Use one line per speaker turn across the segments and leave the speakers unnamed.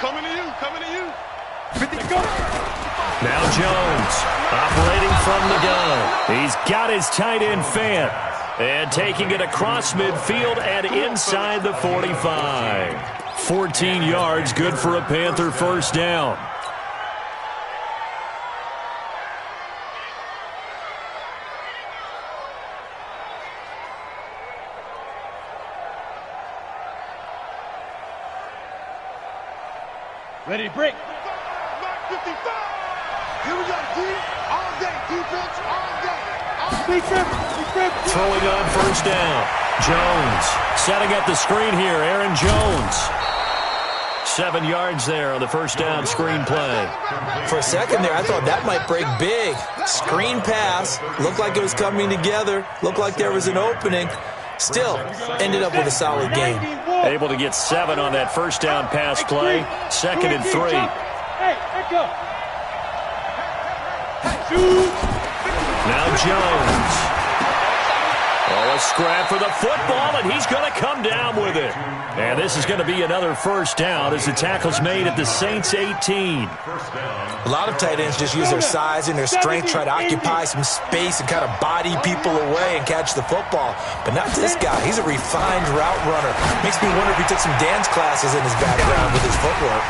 Coming to you, coming to you.
50, go.
Now Jones, operating from the gun. He's got his tight end fan. And taking it across midfield and inside the 45. 14 yards, good for a Panther first down.
Ready to break.
55. Here we go, D. All day, defense, all day.
Big trip.
Throwing on first down. Jones setting up the screen here. Aaron Jones. 7 yards there on the first down screen play.
For a second there, I thought that might break big. Screen pass. Looked like it was coming together. Looked like there was an opening. Still, ended up with a solid game.
Able to get 7 on that first down pass play. 2nd and 3.
Hey, let go. Shoot.
Now Jones. Oh, a scrap for the football, and he's going to come down with it. And this is going to be another first down as the tackle's made at the Saints 18.
A lot of tight ends just use their size and their strength, try to occupy some space and kind of body people away and catch the football. But not this guy. He's a refined route runner. Makes me wonder if he took some dance classes in his background with his footwork.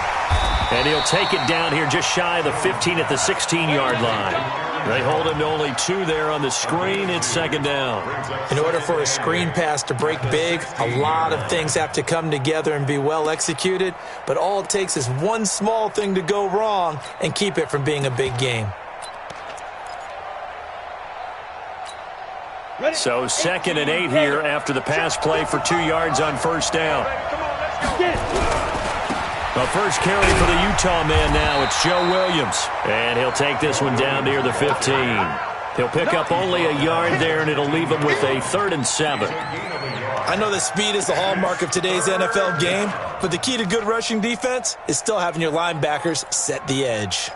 And he'll take it down here just shy of the 15 at the 16-yard line. They hold him to only 2 there on the screen. It's 2nd down.
In order for a screen pass to break big, a lot of things have to come together and be well executed. But all it takes is one small thing to go wrong and keep it from being a big game.
So 2nd and 8 here after the pass play for 2 yards on first down. The first carry for the Utah man now, it's Joe Williams. And he'll take this one down near the 15. He'll pick up only a yard there, and it'll leave him with a 3rd and 7.
I know that speed is the hallmark of today's NFL game, but the key to good rushing defense is still having your linebackers set the edge.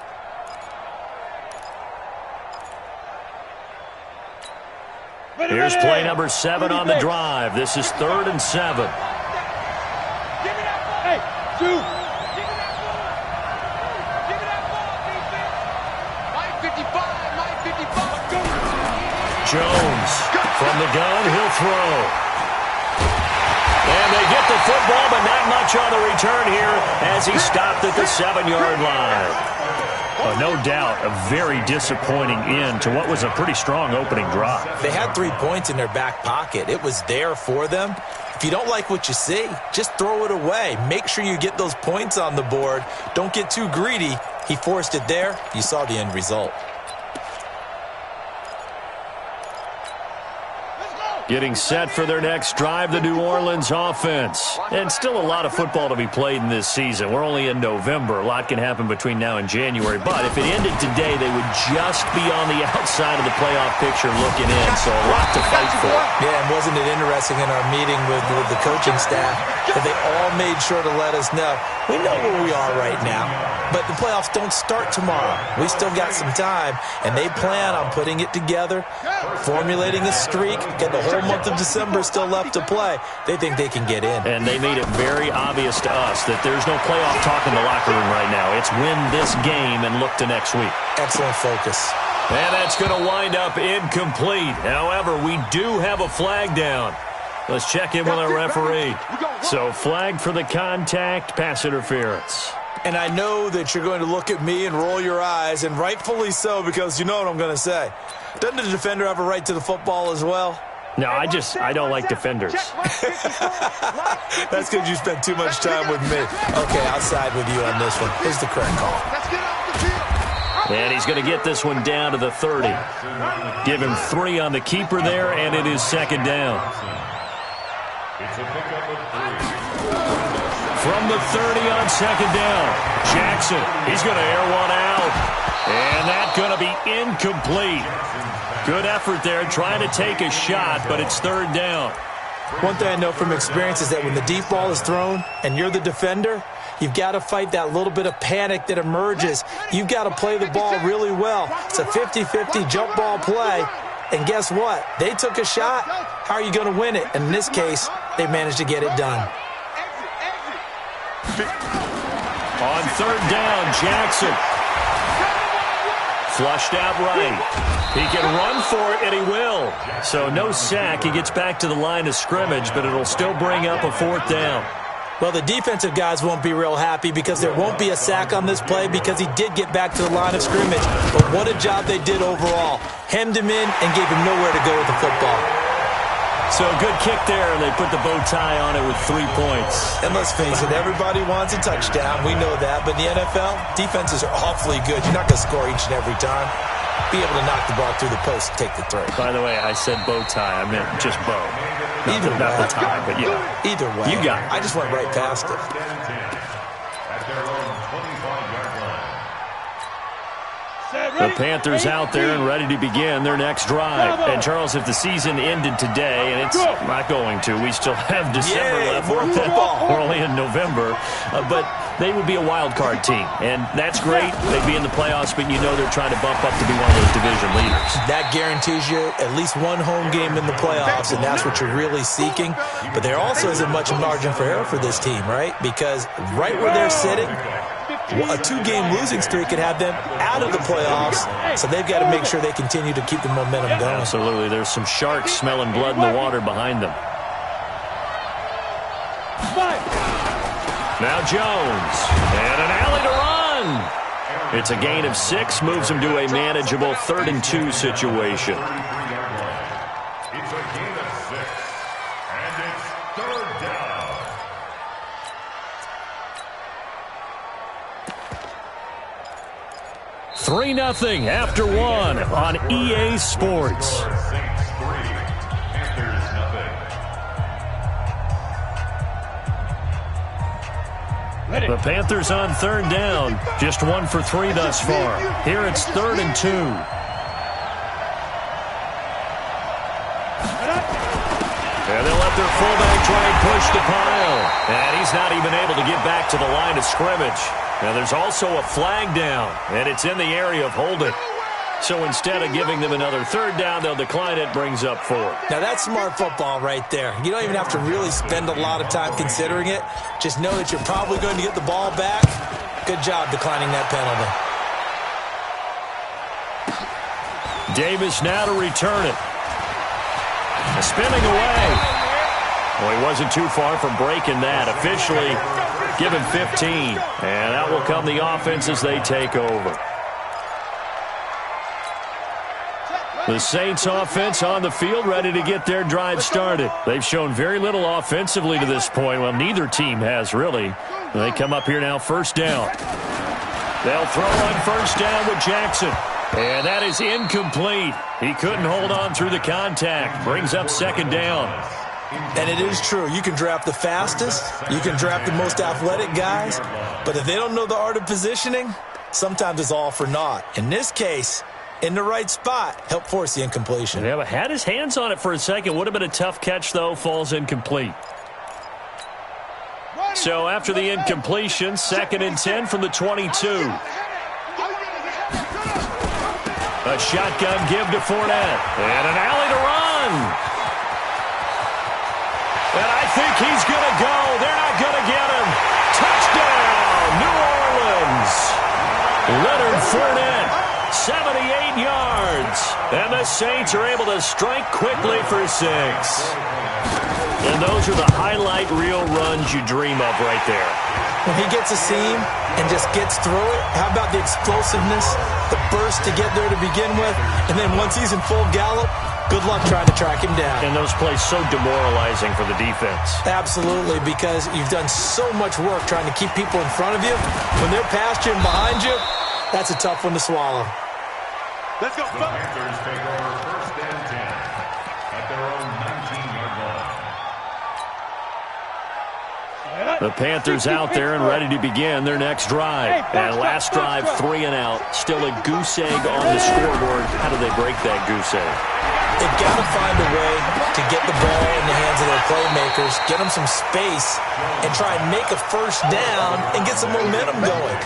Here's play number 7 on the drive. This is 3rd and 7.
Hey, shoot.
Jones from the gun, he'll throw. And they get the football, but not much on the return here as he stopped at the 7-yard line. No doubt a very disappointing end to what was a pretty strong opening drop.
They had 3 points in their back pocket. It was there for them. If you don't like what you see, just throw it away. Make sure you get those points on the board. Don't get too greedy. He forced it there. You saw the end result.
Getting set for their next drive, the New Orleans offense. And still a lot of football to be played in this season. We're only in November. A lot can happen between now and January. But if it ended today, they would just be on the outside of the playoff picture looking in. So a lot to fight for.
Yeah, and wasn't it interesting in our meeting with the coaching staff that they all made sure to let us know, we know where we are right now, but the playoffs don't start tomorrow. We still got some time, and they plan on putting it together, formulating a streak, get the whole month of December still left to play. They think they can get in.
And they made it very obvious to us that there's no playoff talk in the locker room right now. It's win this game and look to next week.
Excellent focus.
And that's going to wind up incomplete. However, we do have a flag down. Let's check in with our referee. So flag for the contact, pass interference.
And I know that you're going to look at me and roll your eyes, and rightfully so, because you know what I'm going to say. Doesn't the defender have a right to the football as well?
No, I don't like defenders.
That's because you spent too much time with me. Okay, I'll side with you on this one. Here's the correct call.
And he's going to get this one down to the 30. Give him 3 on the keeper there, and it is 2nd down. From the 30 on 2nd down, Jackson, he's going to air one out. And that's going to be incomplete. Good effort there, trying to take a shot, but it's 3rd down.
One thing I know from experience is that when the deep ball is thrown and you're the defender, you've got to fight that little bit of panic that emerges. You've got to play the ball really well. It's a 50-50 jump ball play. And guess what? They took a shot. How are you going to win it? And in this case, they managed to get it done.
On third down, Jackson. Flushed out right. He can run for it, and he will. So no sack. He gets back to the line of scrimmage, but it'll still bring up a fourth down.
Well, the defensive guys won't be real happy because there won't be a sack on this play because he did get back to the line of scrimmage. But what a job they did overall. Hemmed him in and gave him nowhere to go with the football.
So a good kick there, and they put the bow tie on it with 3 points.
And let's face it, everybody wants a touchdown. We know that. But in the NFL, defenses are awfully good. You're not going to score each and every time. Be able to knock the ball through the post and take the throw.
By the way, I said bow tie. I meant just bow. Not the tie, but yeah.
Either way.
You got it.
I just went right past it.
The Panthers out there and ready to begin their next drive. And, Charles, if the season ended today, and it's not going to, we still have December left. We're only in November. But they would be a wild card team. And that's great. They'd be in the playoffs, but you know they're trying to bump up to be one of those division leaders. That
guarantees you at least one home game in the playoffs, and that's what you're really seeking. But there also isn't much margin for error for this team, right? Because right where they're sitting, a 2-game losing streak could have them out of the playoffs, so they've got to make sure they continue to keep the momentum going.
Absolutely. There's some sharks smelling blood in the water behind them. Now Jones, and an alley to run. It's a gain of 6, moves him to a manageable 3rd and 2 situation.
It's a gain of 6, and it's 3rd down.
Three 3-0 after 1 on EA Sports. The Panthers on 3rd down. Just 1 for 3 thus far. Here it's 3rd and 2. And they'll let their fullback try and push the pile. And he's not even able to get back to the line of scrimmage. Now there's also a flag down, and it's in the area of holding. So instead of giving them another 3rd down, they'll decline it, brings up 4.
Now that's smart football right there. You don't even have to really spend a lot of time considering it. Just know that you're probably going to get the ball back. Good job declining that penalty.
Davis now to return it. Spinning away. Well, he wasn't too far from breaking that. Officially given 15. And that will come the offense as they take over. The Saints offense on the field, ready to get their drive started. They've shown very little offensively to this point. Well, neither team has, really. They come up here now, 1st down. They'll throw on 1st down with Jackson. And that is incomplete. He couldn't hold on through the contact. Brings up 2nd down.
And it is true. You can draft the fastest. You can draft the most athletic guys. But if they don't know the art of positioning, sometimes it's all for naught. In this case, in the right spot, help force the incompletion.
Yeah, but had his hands on it for a second. Would have been a tough catch, though. Falls incomplete. So after the incompletion, 2nd and 10 from the 22. A shotgun give to Fournette. And an alley to run. And I think he's going to go. They're not going to get him. Touchdown, New Orleans. Leonard Fournette, 78 yards. And the Saints are able to strike quickly for 6. And those are the highlight reel runs you dream of right there.
When he gets a seam and just gets through it, how about the explosiveness, the burst to get there to begin with, and then once he's in full gallop, good luck trying to track him down.
And those plays so demoralizing for the defense.
Absolutely, because you've done so much work trying to keep people in front of you. When they're past you and behind you, that's a tough one to swallow.
Let's go. The Panthers take over 1st and 10 at their own 19-yard line.
The Panthers out there and ready to begin their next drive. And last drive, 3 and out. Still a goose egg on the scoreboard. How do they break that goose egg?
They've got to find a way to get the ball in the hands of their playmakers, get them some space, and try and make a 1st down and get some momentum going.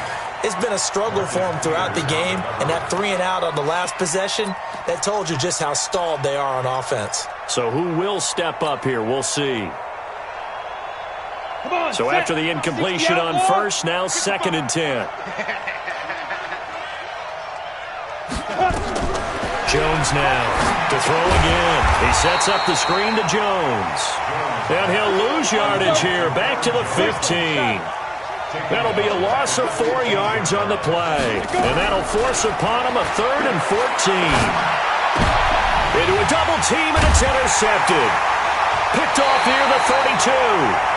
It's been a struggle for them throughout the game, and that 3 and out on the last possession, that told you just how stalled they are on offense.
So who will step up here? We'll see. So after the incompletion on first, now 2nd and 10. Jones now to throw again. He sets up the screen to Jones. And he'll lose yardage here, back to the 15. That'll be a loss of 4 yards on the play. And that'll force upon him a 3rd and 14. Into a double team, and it's intercepted. Picked off near the 32.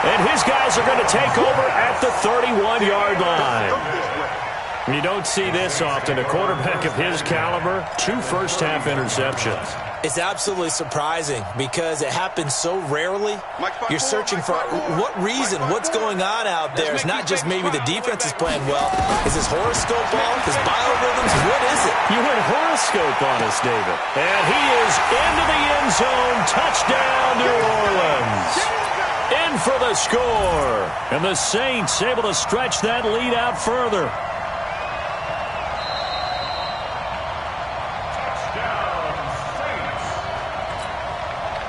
And his guys are going to take over at the 31-yard line. You don't see this often. A quarterback of his caliber, 2 first-half interceptions.
It's absolutely surprising because it happens so rarely. You're searching for what reason, what's going on out there. It's not just maybe the defense is playing well. Is his horoscope off? His biorhythms? What is it?
You went horoscope on us, David. And he is into the end zone. Touchdown, New Orleans. In for the score. And the Saints able to stretch that lead out further.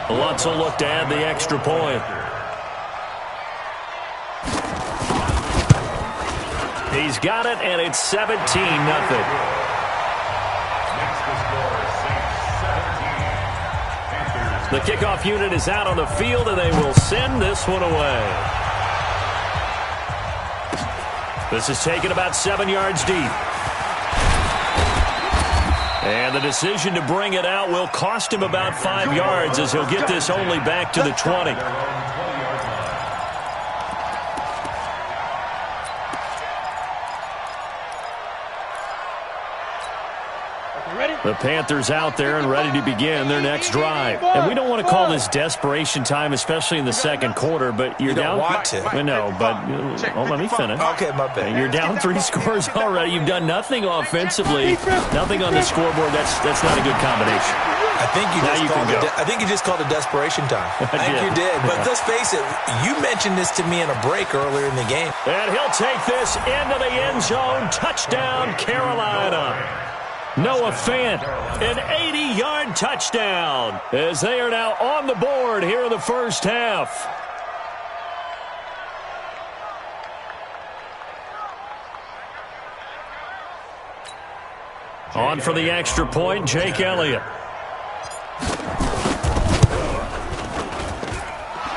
Lutz will look to add the extra point. He's got it, and it's 17-0. The kickoff unit is out on the field, and they will send this one away. This is taken about 7 yards deep. And the decision to bring it out will cost him about 5 yards as he'll get this only back to the 20. The Panthers out there and ready to begin their next drive. And we don't want to call this desperation time, especially in the second quarter, but you're down.
You don't want to.
No, but let me finish.
Okay, my bad.
You're down 3 scores already. You've done nothing offensively, nothing on the scoreboard. That's not a good combination.
I think you just called it desperation time. I think you did. But let's face it, you mentioned this to me in a break earlier in the game.
And he'll take this into the end zone. Touchdown, Carolina. Noah Fant, an 80-yard touchdown as they are now on the board here in the first half. On for the extra point, Jake Elliott.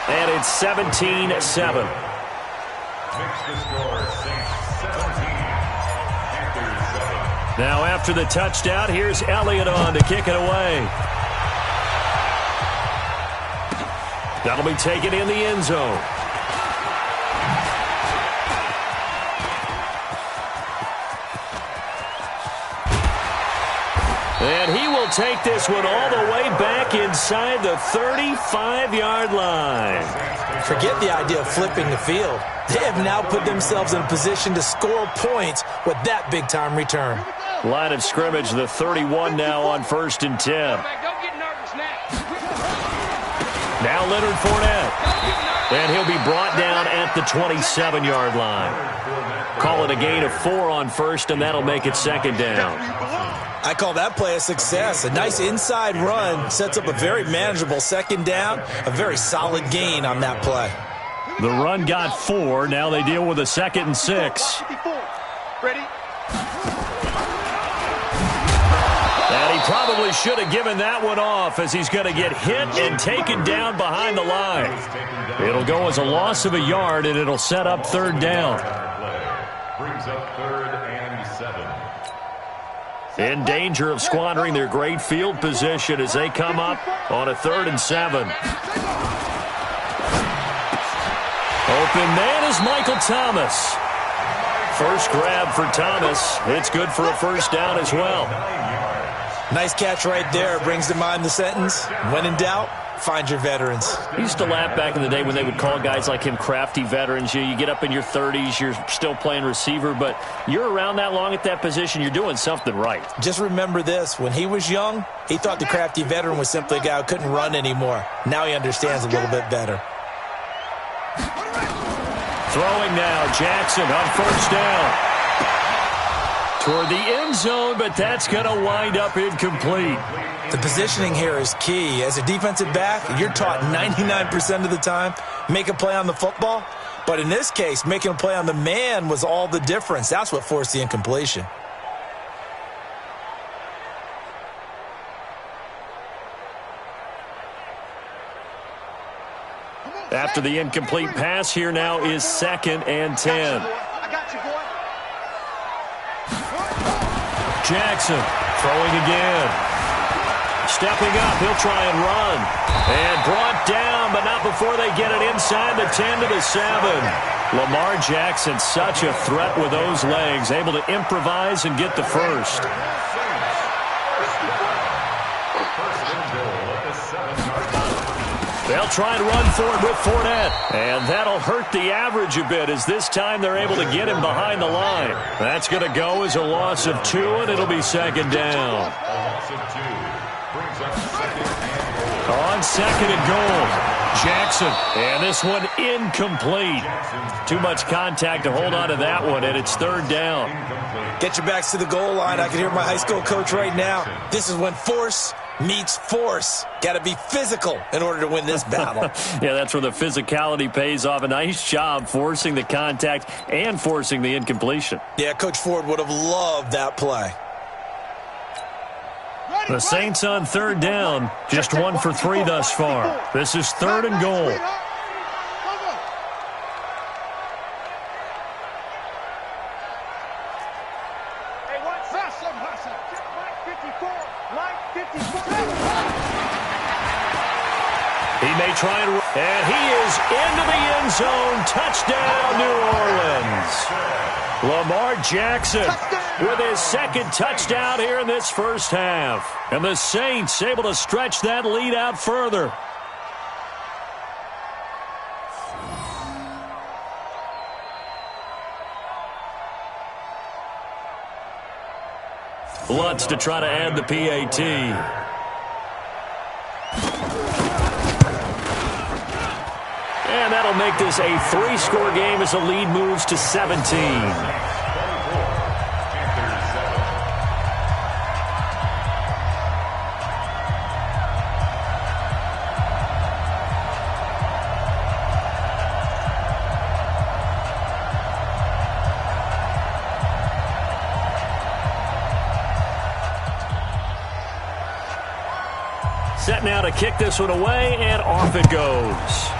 And it's 17-7. Now after the touchdown, here's Elliott on to kick it away. That'll be taken in the end zone. And he will take this one all the way back inside the 35-yard line.
Forget the idea of flipping the field. They have now put themselves in a position to score points with that big-time return.
Line of scrimmage, the 31 now on 1st and 10. Now Leonard Fournette. And he'll be brought down at the 27-yard line. Call it a gain of 4 on first, and that'll make it 2nd down.
I call that play a success. A nice inside run sets up a very manageable 2nd down. A very solid gain on that play.
The run got 4. Now they deal with a 2nd and 6.
Ready?
And he probably should have given that one off as he's going to get hit and taken down behind the line. It'll go as a loss of a yard, and it'll set up 3rd down.
Brings up 3rd and 7.
In danger of squandering their great field position as they come up on a 3rd and 7. Open man is Michael Thomas. First grab for Thomas. It's good for a 1st down as well.
Nice catch right there. Brings to mind the sentence, when in doubt, find your veterans.
I used to laugh back in the day when they would call guys like him crafty veterans. You get up in your 30s, you're still playing receiver, but you're around that long at that position, you're doing something right.
Just remember this. When he was young, he thought the crafty veteran was simply a guy who couldn't run anymore. Now he understands a little bit better.
Throwing now, Jackson on 1st down. Toward the end zone, but that's going to wind up incomplete.
The positioning here is key. As a defensive back, you're taught 99% of the time, make a play on the football. But in this case, making a play on the man was all the difference. That's what forced the incompletion.
After the incomplete pass, here now is 2nd and 10. Jackson throwing again. Stepping up, he'll try and run. And brought down, but not before they get it inside the 10 to the 7. Lamar Jackson, such a threat with those legs, able to improvise and get the first. They'll try and run for it with Fournette. And that'll hurt the average a bit as this time they're able to get him behind the line. That's going to go as a loss of 2, and it'll be 2nd down.
A loss of 2 brings up 2nd and goal.
On 2nd and goal, Jackson. And this one incomplete. Too much contact to hold on to that one, and it's 3rd down.
Get your backs to the goal line. I can hear my high school coach right now. This is when force meets force. Got to be physical in order to win this battle.
Yeah, that's where the physicality pays off. A nice job forcing the contact and forcing the incompletion.
Yeah, Coach Ford would have loved that play.
The Saints on 3rd down, just 1 for 3 thus far. This is 3rd and goal. He may try and he is into the end zone. Touchdown, New Orleans. Lamar Jackson with his 2nd touchdown here in this first half. And the Saints able to stretch that lead out further. Lutz to try to add the PAT. And that'll make this a 3-score game as the lead moves to 17. Set now to kick this one away, and off it goes.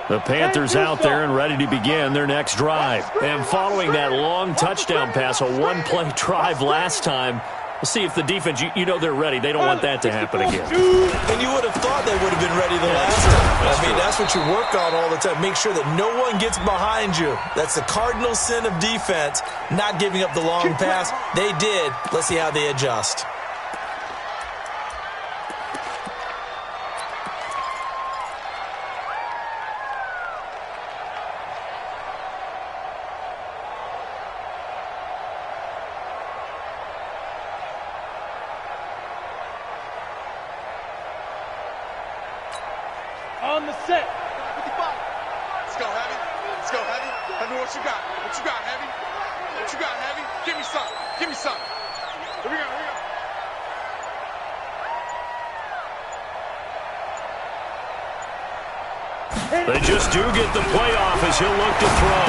The Panthers out there and ready to begin their next drive. And following that long touchdown pass, a one-play drive last time, we'll see if the defense, you know they're ready. They don't want that to happen again.
And you would have thought they would have been ready the last time. I mean, that's what you work on all the time. Make sure that no one gets behind you. That's the cardinal sin of defense, not giving up the long pass. They did. Let's see how they adjust.
On the set. 55.
Let's go, Heavy. Let's go, Heavy. Heavy, what you got? What you got, Heavy? What you got, Heavy? Give me some. Give me some. Here we go, here we go.
They just do get the playoff as he'll look to throw.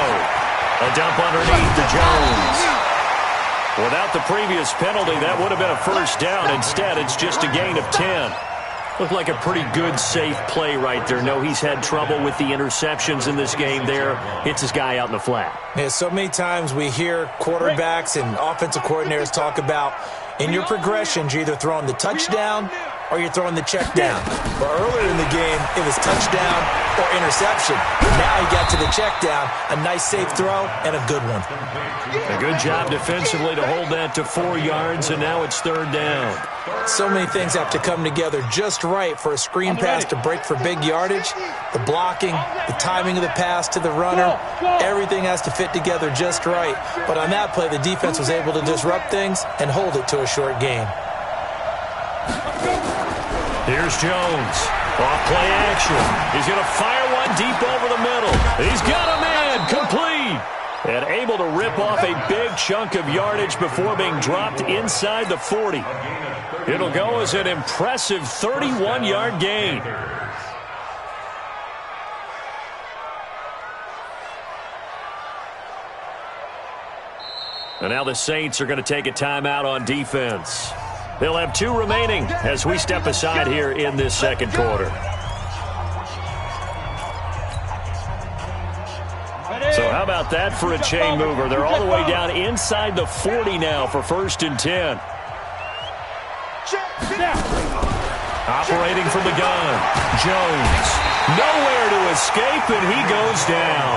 A dump underneath to Jones. Without the previous penalty, that would have been a first down. Instead, it's just a gain of 10. Looked like a pretty good, safe play right there. No, he's had trouble with the interceptions in this game there. Hits his guy out in the flat.
Yeah, so many times we hear quarterbacks and offensive coordinators talk about in your progressions, you're either throwing the touchdown or you're throwing the check down. But earlier in the game, it was touchdown or interception. Now he got to the check down, a nice safe throw, and a good one.
A good job defensively to hold that to 4 yards, and now it's 3rd down.
So many things have to come together just right for a screen pass to break for big yardage. The blocking, the timing of the pass to the runner, everything has to fit together just right. But on that play, the defense was able to disrupt things and hold it to a short gain.
Here's Jones. Off play action. He's going to fire one deep over the middle. He's got a man. Complete. And able to rip off a big chunk of yardage before being dropped inside the 40. It'll go as an impressive 31-yard gain. And now the Saints are going to take a timeout on defense. They'll have 2 remaining as we step aside here in this 2nd quarter. So how about that for a chain mover? They're all the way down inside the 40 now for 1st and 10. Operating from the gun, Jones. Nowhere to escape, and he goes down.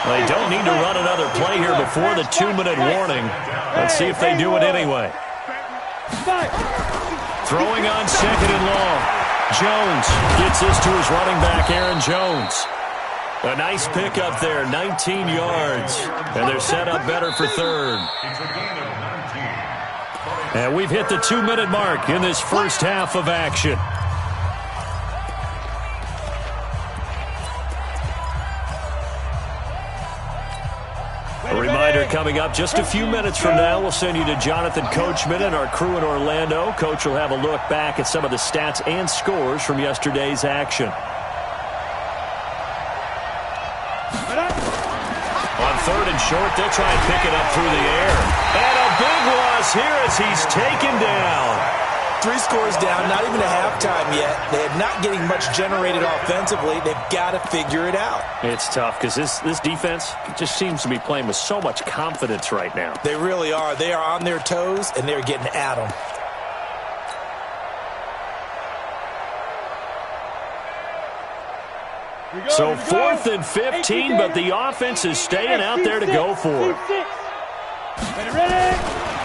They don't need to run another play here before the 2-minute warning. Let's see if they do it anyway. Throwing on 2nd and long. Jones gets this to his running back, Aaron Jones. A nice pickup there, 19 yards. And they're set up better for 3rd. And we've hit the 2-minute mark in this first half of action. A reminder coming up just a few minutes from now, we'll send you to Jonathan Coachman and our crew in Orlando. Coach will have a look back at some of the stats and scores from yesterday's action. On 3rd and short, they'll try and pick it up through the air. And a big loss here as he's taken down.
3 scores down, not even a halftime yet. They are not getting much generated offensively. They've got to figure it out.
It's tough because this defense just seems to be playing with so much confidence right now.
They really are. They are on their toes, and they're getting at them.
So 4th and 15, but the offense is staying out there to go for it.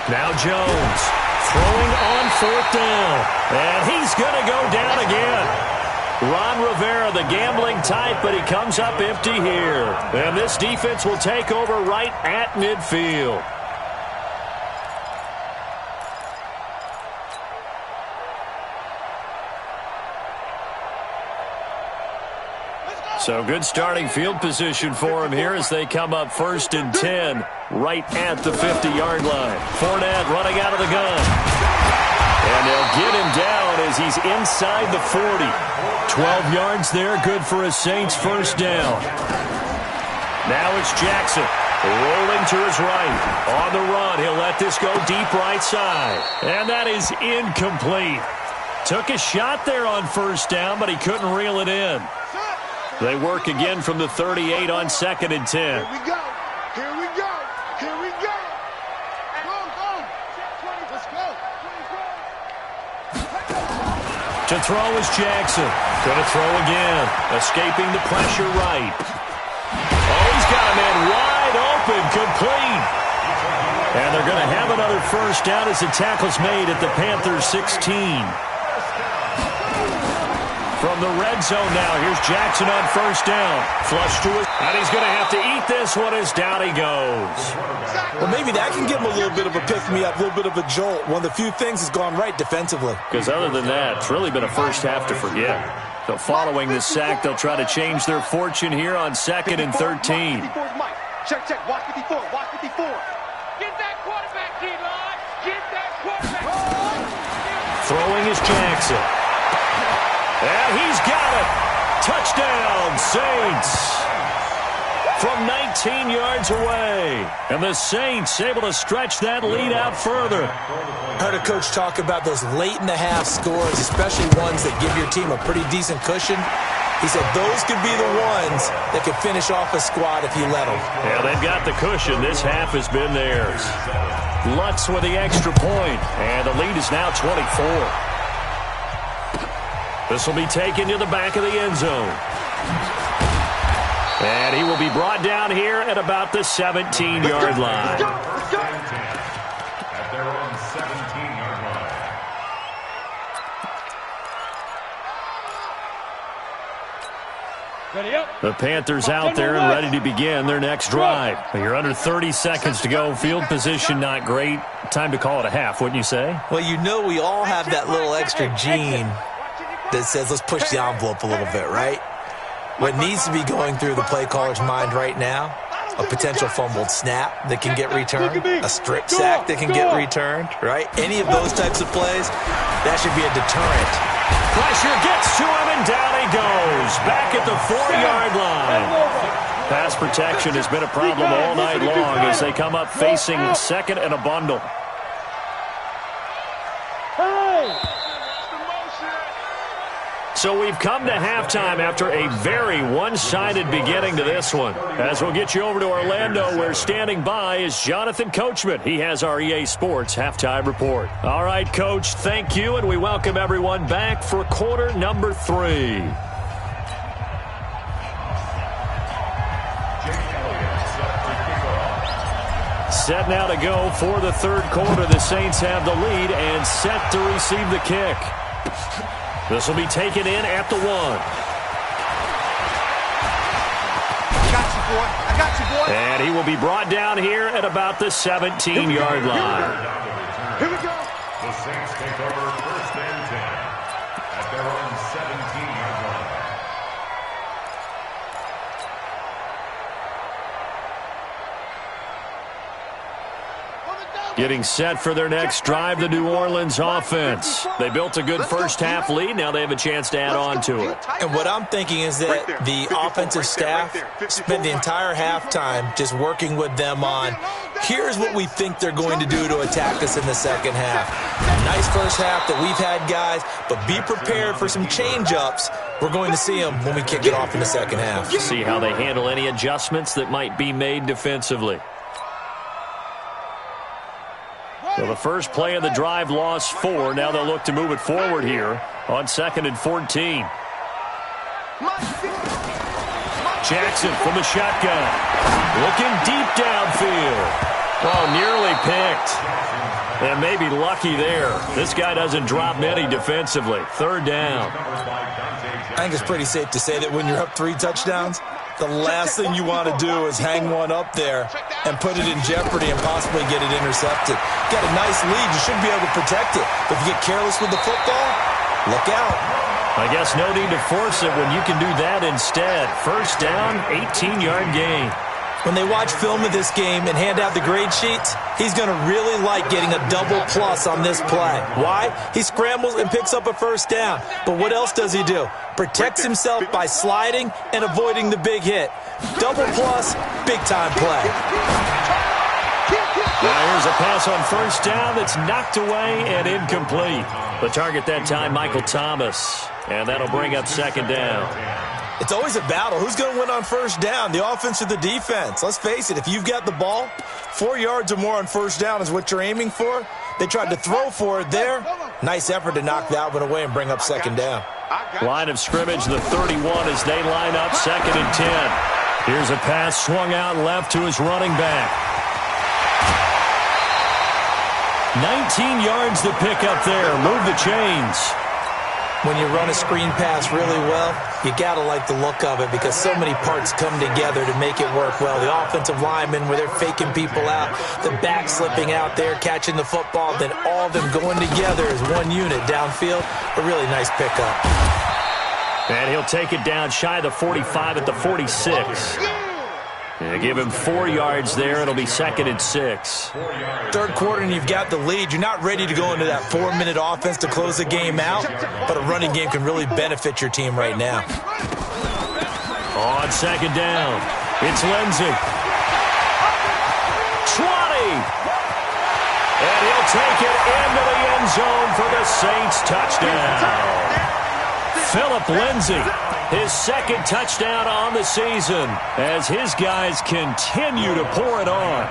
Now Jones throwing on 4th down, and he's going to go down again. Ron Rivera, the gambling type, but he comes up empty here. And this defense will take over right at midfield. So good starting field position for him here as they come up 1st and 10 right at the 50-yard line. Fournette running out of the gun. And they'll get him down as he's inside the 40. 12 yards there, good for a Saints first down. Now it's Jackson rolling to his right. On the run, he'll let this go deep right side. And that is incomplete. Took a shot there on 1st down, but he couldn't reel it in. They work again from the 38 on 2nd and 10.
Here we go. Here we go. Here we go. Go, go. Let's go.
To throw is Jackson. Going to throw again. Escaping the pressure right. Oh, he's got a man wide open. Complete. And they're going to have another first down as the tackle's made at the Panthers 16. From the red zone now, here's Jackson on 1st down. Flush to it, and he's going to have to eat this one as down he goes.
Well, maybe that can give him a little bit of a pick-me-up, a little bit of a jolt. One of the few things has gone right defensively.
Because other than that, it's really been a first half to forget. So following this sack, they'll try to change their fortune here on 2nd and 13.
Check, check. Watch 54. Watch 54. Get that quarterback, D-line. Get that quarterback.
Throwing is Jackson. And he's got it. Touchdown, Saints. From 19 yards away. And the Saints able to stretch that lead out further.
Heard a coach talk about those late-in-the-half scores, especially ones that give your team a pretty decent cushion. He said those could be the ones that could finish off a squad if you let them.
Yeah, they've got the cushion. This half has been theirs. Lutz with the extra point. And the lead is now 24. This will be taken to the back of the end zone. And he will be brought down here at about the 17-yard line.
At their own 17-yard line.
Ready up.
The Panthers out there and ready to begin their next drive. You're under 30 seconds to go. Field position not great. Time to call it a half, wouldn't you say?
Well, you know we all have that little extra gene that says let's push the envelope a little bit, right? What needs to be going through the play caller's mind right now, a potential fumbled snap that can get returned, a strip sack that can get returned, right? Any of those types of plays, that should be a deterrent.
Pressure gets to him, and down he goes. Back at the 4-yard line. Pass protection has been a problem all night long as they come up facing second and a bundle. So we've come to halftime after a very one-sided beginning to this one. As we'll get you over to Orlando, where standing by is Jonathan Coachman. He has our EA Sports halftime report. All right, Coach, thank you, and we welcome everyone back for quarter number 3. Set now to go for the third quarter. The Saints have the lead and set to receive the kick. This will be taken in at the 1.
I got you, boy.
And he will be brought down here at about the 17-yard line.
Here we go.
The Saints take over first and 10 at their own 17-yard line.
Getting set for their next drive, the New Orleans offense. They built a good first-half lead. Now they have a chance to add on to it.
And what I'm thinking is that the offensive staff spent the entire halftime just working with them on, here's what we think they're going to do to attack us in the second half. Nice first half that we've had, guys, but be prepared for some change-ups. We're going to see them when we kick it off in the second half.
See how they handle any adjustments that might be made defensively. So the first play of the drive lost 4. Now they'll look to move it forward here on 2nd and 14. Jackson from the shotgun. Looking deep downfield. Oh, nearly picked. And maybe lucky there. This guy doesn't drop many defensively. 3rd down.
I think it's pretty safe to say that when you're up 3 touchdowns, the last thing you want to do is hang one up there and put it in jeopardy and possibly get it intercepted. Got a nice lead. You should be able to protect it. But if you get careless with the football, look out.
I guess no need to force it when you can do that instead. First down, 18-yard gain.
When they watch film of this game and hand out the grade sheets, he's going to really like getting a double plus on this play. Why? He scrambles and picks up a first down. But what else does he do? Protects himself by sliding and avoiding the big hit. Double plus, big-time play.
Now here's a pass on first down that's knocked away and incomplete. The target that time, Michael Thomas. And that'll bring up 2nd down.
It's always a battle. Who's going to win on first down, the offense or the defense? Let's face it, if you've got the ball, 4 yards or more on first down is what you're aiming for. They tried to throw for it there. Nice effort to knock that one away and bring up 2nd down.
Line of scrimmage, the 31 as they line up 2nd and 10. Here's a pass swung out left to his running back. 19 yards to pick up there. Move the chains.
When you run a screen pass really well, you got to like the look of it because so many parts come together to make it work well. The offensive linemen, where they're faking people out, the back slipping out there, catching the football, then all of them going together as one unit downfield. A really nice pickup.
And he'll take it down shy of the 45 at the 46. And give him 4 yards there. It'll be 2nd and 6.
Third quarter and you've got the lead. You're not ready to go into that 4-minute offense to close the game out, but a running game can really benefit your team right now.
On 2nd down, it's Lindsey. 20. And he'll take it into the end zone for the Saints touchdown. Phillip Lindsey His second touchdown on the season as his guys continue to pour it on.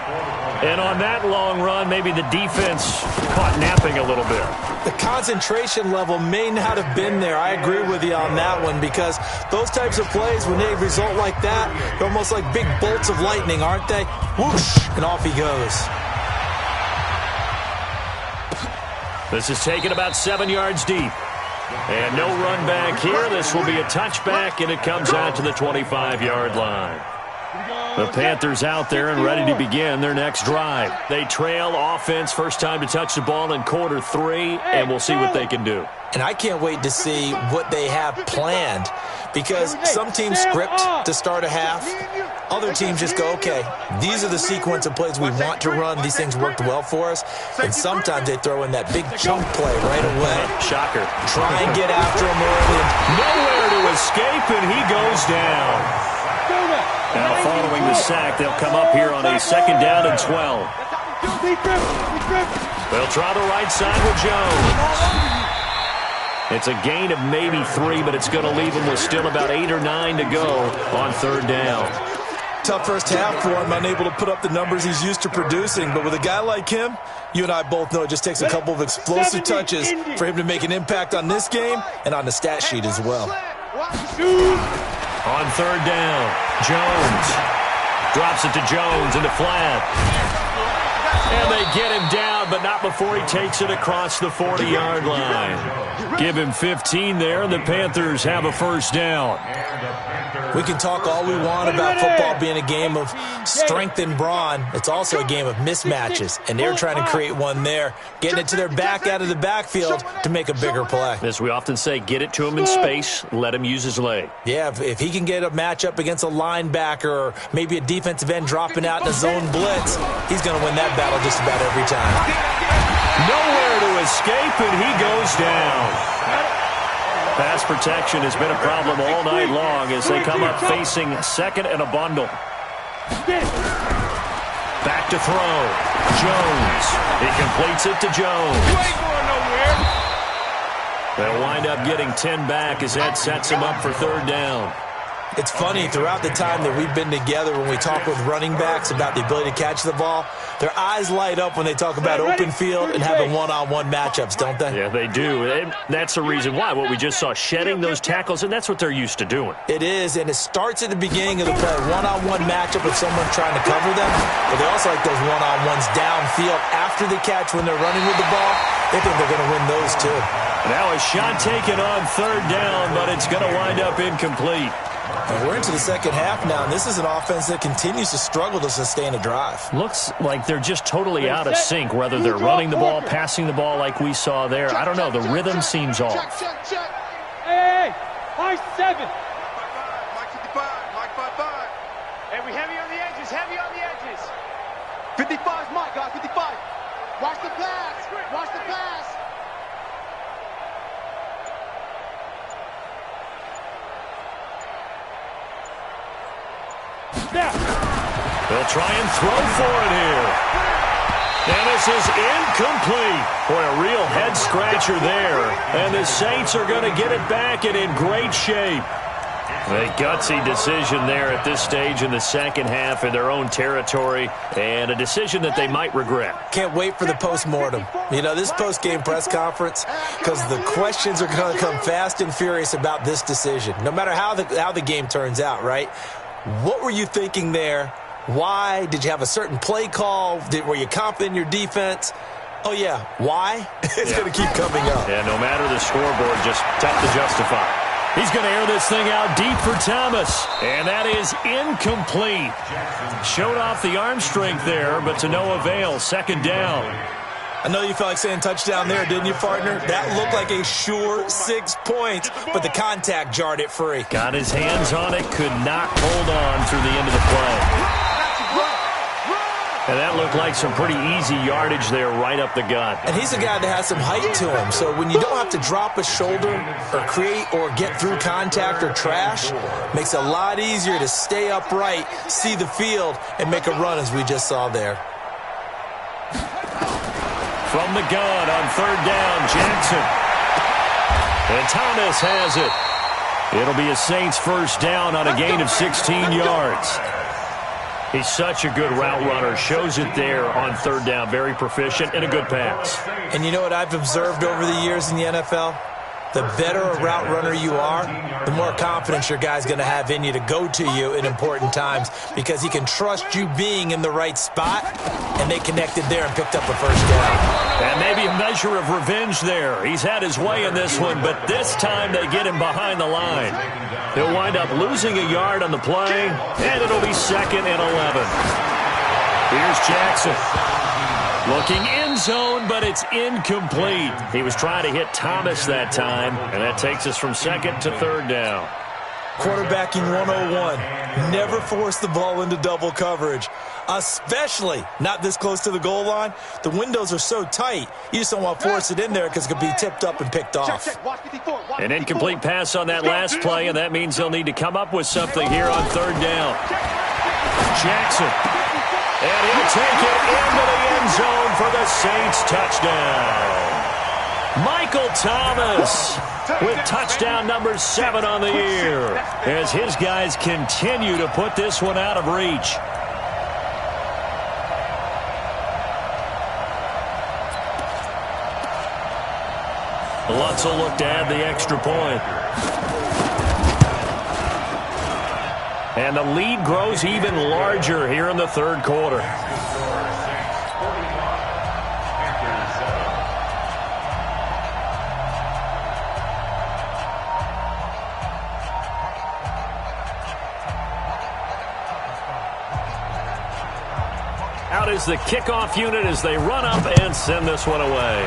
And on that long run, maybe the defense caught napping a little bit.
The concentration level may not have been there. I agree with you on that one because those types of plays, when they result like that, they're almost like big bolts of lightning, aren't they? Whoosh, and off he goes.
This is taken about 7 yards deep. And no run back here. This will be a touchback, and it comes out to the 25-yard line. The Panthers out there and ready to begin their next drive. They trail offense, first time to touch the ball in quarter 3, and we'll see what they can do.
And I can't wait to see what they have planned because some teams script to start a half. Other teams just go, okay, these are the sequence of plays we want to run. These things worked well for us. And sometimes they throw in that big chunk play right away.
Shocker.
Try and get after him early.
Nowhere to escape, and he goes down. Now following the sack, they'll come up here on a 2nd down and 12. They'll try the right side with Jones. It's a gain of maybe 3, but it's going to leave him with still about 8 or 9 to go on 3rd down.
Tough first half for him, unable to put up the numbers he's used to producing. But with a guy like him, you and I both know it just takes a couple of explosive touches for him to make an impact on this game and on the stat sheet as well.
On 3rd down, Jones drops it to Jones into flat. And they get him down, but not before he takes it across the 40-yard line. Give him 15 there, and the Panthers have a 1st down.
We can talk all we want about football being a game of strength and brawn. It's also a game of mismatches, and they're trying to create one there, getting it to their back out of the backfield to make a bigger play.
As we often say, get it to him in space, let him use his leg.
Yeah, if he can get a matchup against a linebacker or maybe a defensive end dropping out in a zone blitz, he's going to win that battle just about every time.
Nowhere to escape, and he goes down. Pass protection has been a problem all night long as they come up facing 2nd and a bundle. Back to throw. Jones. He completes it to Jones. They'll wind up getting 10 back as that sets him up for 3rd down.
It's funny, throughout the time that we've been together, when we talk with running backs about the ability to catch the ball, their eyes light up when they talk about open field and having one-on-one matchups, don't they?
Yeah, they do. And that's the reason why. What we just saw, shedding those tackles, and that's what they're used to doing.
It is, and it starts at the beginning of the play. One-on-one matchup if someone's trying to cover them, but they also like those one-on-ones downfield after the catch when they're running with the ball. They think they're going to win those, too.
Now a shot taken on 3rd down, but it's going to wind up incomplete.
And we're into the 2nd half now, and this is an offense that continues to struggle to sustain a drive.
Looks like they're just totally out of sync, whether they're running the ball, passing the ball like we saw there. I don't know. The rhythm seems off.
Hey, high 7.
Mike 55, Mike 55.
Hey, we heavy on the edges, heavy on the edges.
55 is Mike, guys, 55. Watch the pass, watch the pass.
They'll try and throw for it here. And this is incomplete. Boy, a real head-scratcher there. And the Saints are going to get it back and in great shape. A gutsy decision there at this stage in the 2nd half in their own territory, and a decision that they might regret.
Can't wait for the post-mortem. You know, this post-game press conference, because the questions are going to come fast and furious about this decision, no matter how the game turns out, right? What were you thinking there? Why? Did you have a certain play call? Were you confident in your defense? Oh, yeah. Why? It's going to keep coming up.
Yeah, no matter the scoreboard, just tough to justify. He's going to air this thing out deep for Thomas. And that is incomplete. Showed off the arm strength there, but to no avail. 2nd down.
I know you felt like saying touchdown there, didn't you, partner? That looked like a sure 6 points, but the contact jarred it free.
Got his hands on it, could not hold on through the end of the play. And that looked like some pretty easy yardage there right up the gut.
And he's a guy that has some height to him, so when you don't have to drop a shoulder or create or get through contact or trash, makes it a lot easier to stay upright, see the field, and make a run as we just saw there.
From the gun on 3rd down, Jackson. And Thomas has it. It'll be a Saints first down on a gain of 16 yards. He's such a good route runner. Shows it there on third down. Very proficient and a good pass.
And you know what I've observed over the years in the NFL? The better a route runner you are, the more confidence your guy's going to have in you to go to you in important times because he can trust you being in the right spot, and they connected there and picked up a first down.
And maybe a measure of revenge there. He's had his way in this one, but this time they get him behind the line. He'll wind up losing a yard on the play, and it'll be 2nd and 11. Here's Jackson. Looking end zone, but it's incomplete. He was trying to hit Thomas that time, and that takes us from 2nd to 3rd down.
Quarterbacking 101. Never force the ball into double coverage, especially not this close to the goal line. The windows are so tight, you just don't want to force it in there because it could be tipped up and picked off.
An incomplete pass on that last play, and that means they'll need to come up with something here on 3rd down. Jackson. And he'll take it into the end zone for the Saints touchdown. Michael Thomas with touchdown number 7 on the year as his guys continue to put this one out of reach. Lutz will look to add the extra point. And the lead grows even larger here in the 3rd quarter. Out is the kickoff unit as they run up and send this one away.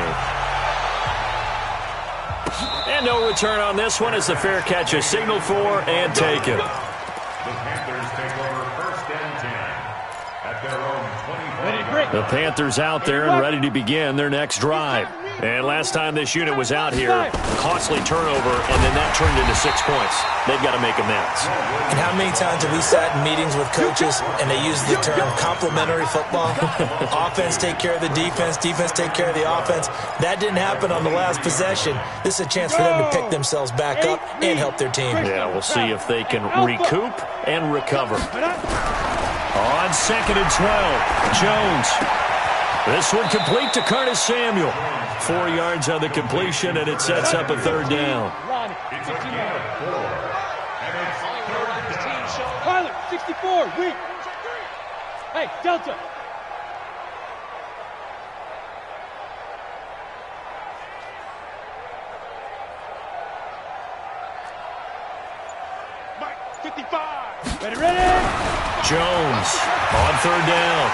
And no return on this one as the fair catch is signaled for and taken. The Panthers out there and ready to begin their next drive. And last time this unit was out here, costly turnover, and then that turned into 6 points. They've got to make amends.
And how many times have we sat in meetings with coaches and they use the term complementary football? Offense take care of the defense, defense take care of the offense. That didn't happen on the last possession. This is a chance for them to pick themselves back up and help their team.
Yeah, we'll see if they can recoup and recover. On 2nd and 12, Jones. This one complete to Curtis Samuel. 4 yards on the completion, and it sets up a 3rd down.
Tyler, 64, weak. Hey, Delta. Mike, 55. Ready.
Jones on 3rd down.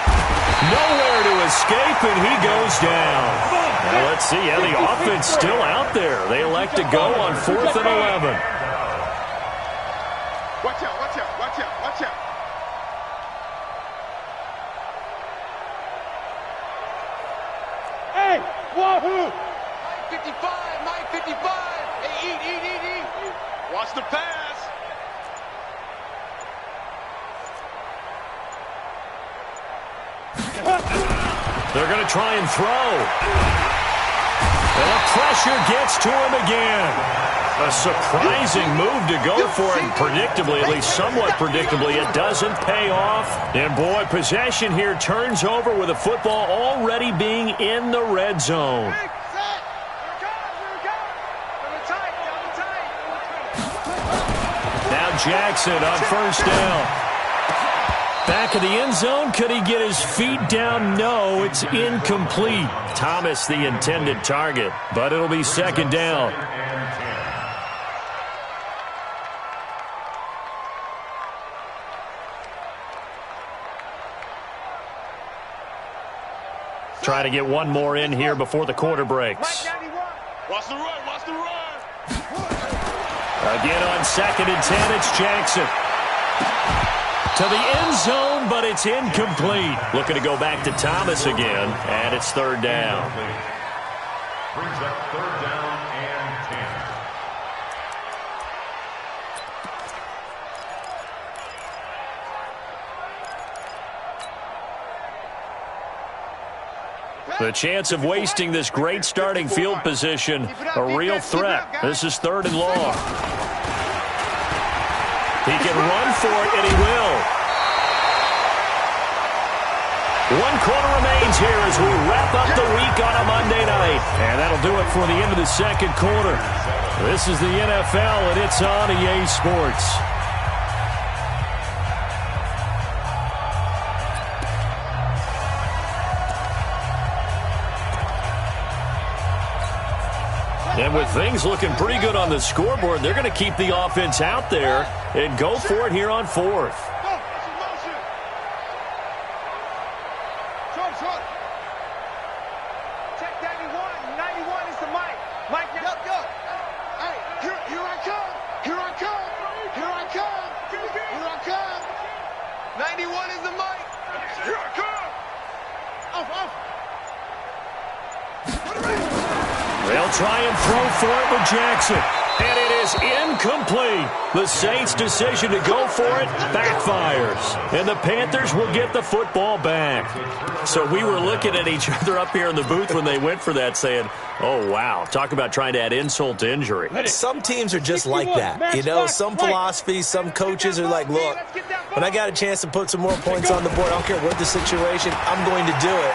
Nowhere to escape, and he goes down. Now let's see. Yeah, the offense still out there. They elect to go on 4th and 11.
Watch out, watch out, watch out, watch out.
Hey, wahoo!
55, Mike, 55. Hey, eat. Watch the pass.
They're going to try and throw. And the pressure gets to him again. A surprising move to go for it. And predictably, at least somewhat predictably, it doesn't pay off. And boy, possession here turns over with the football already being in the red zone. Now Jackson on 1st down. Back of the end zone. Could he get his feet down? No, it's incomplete. Thomas the intended target, but it'll be 2nd down. Trying to get one more in here before the quarter breaks.
Watch the run, watch the run.
Again on 2nd and 10, it's Jackson. To the end zone, but it's incomplete. Looking to go back to Thomas again, and it's 3rd down.
Brings up 3rd down and
10. The chance of wasting this great starting field position, a real threat. This is 3rd and long. He can run for it, and he will. 1 quarter remains here as we wrap up the week on a Monday night. And that'll do it for the end of the second quarter. This is the NFL, and it's on EA Sports. And with things looking pretty good on the scoreboard, they're going to keep the offense out there and go for it here on 4th.
Check 91. 91 is the mic. Mike, go. Hey, here I come. Here I come. Here I come. Here I come. 91 is the mic. Here I come. Off.
They'll try and throw for it with Jackson. And it is incomplete. The Saints' decision to go for it backfires. And the Panthers will get the football back. So we were looking at each other up here in the booth when they went for that saying, oh, wow. Talk about trying to add insult to injury.
Some teams are just like that. You know, some philosophies, some coaches are like, look, when I got a chance to put some more points on the board, I don't care what the situation, I'm going to do it.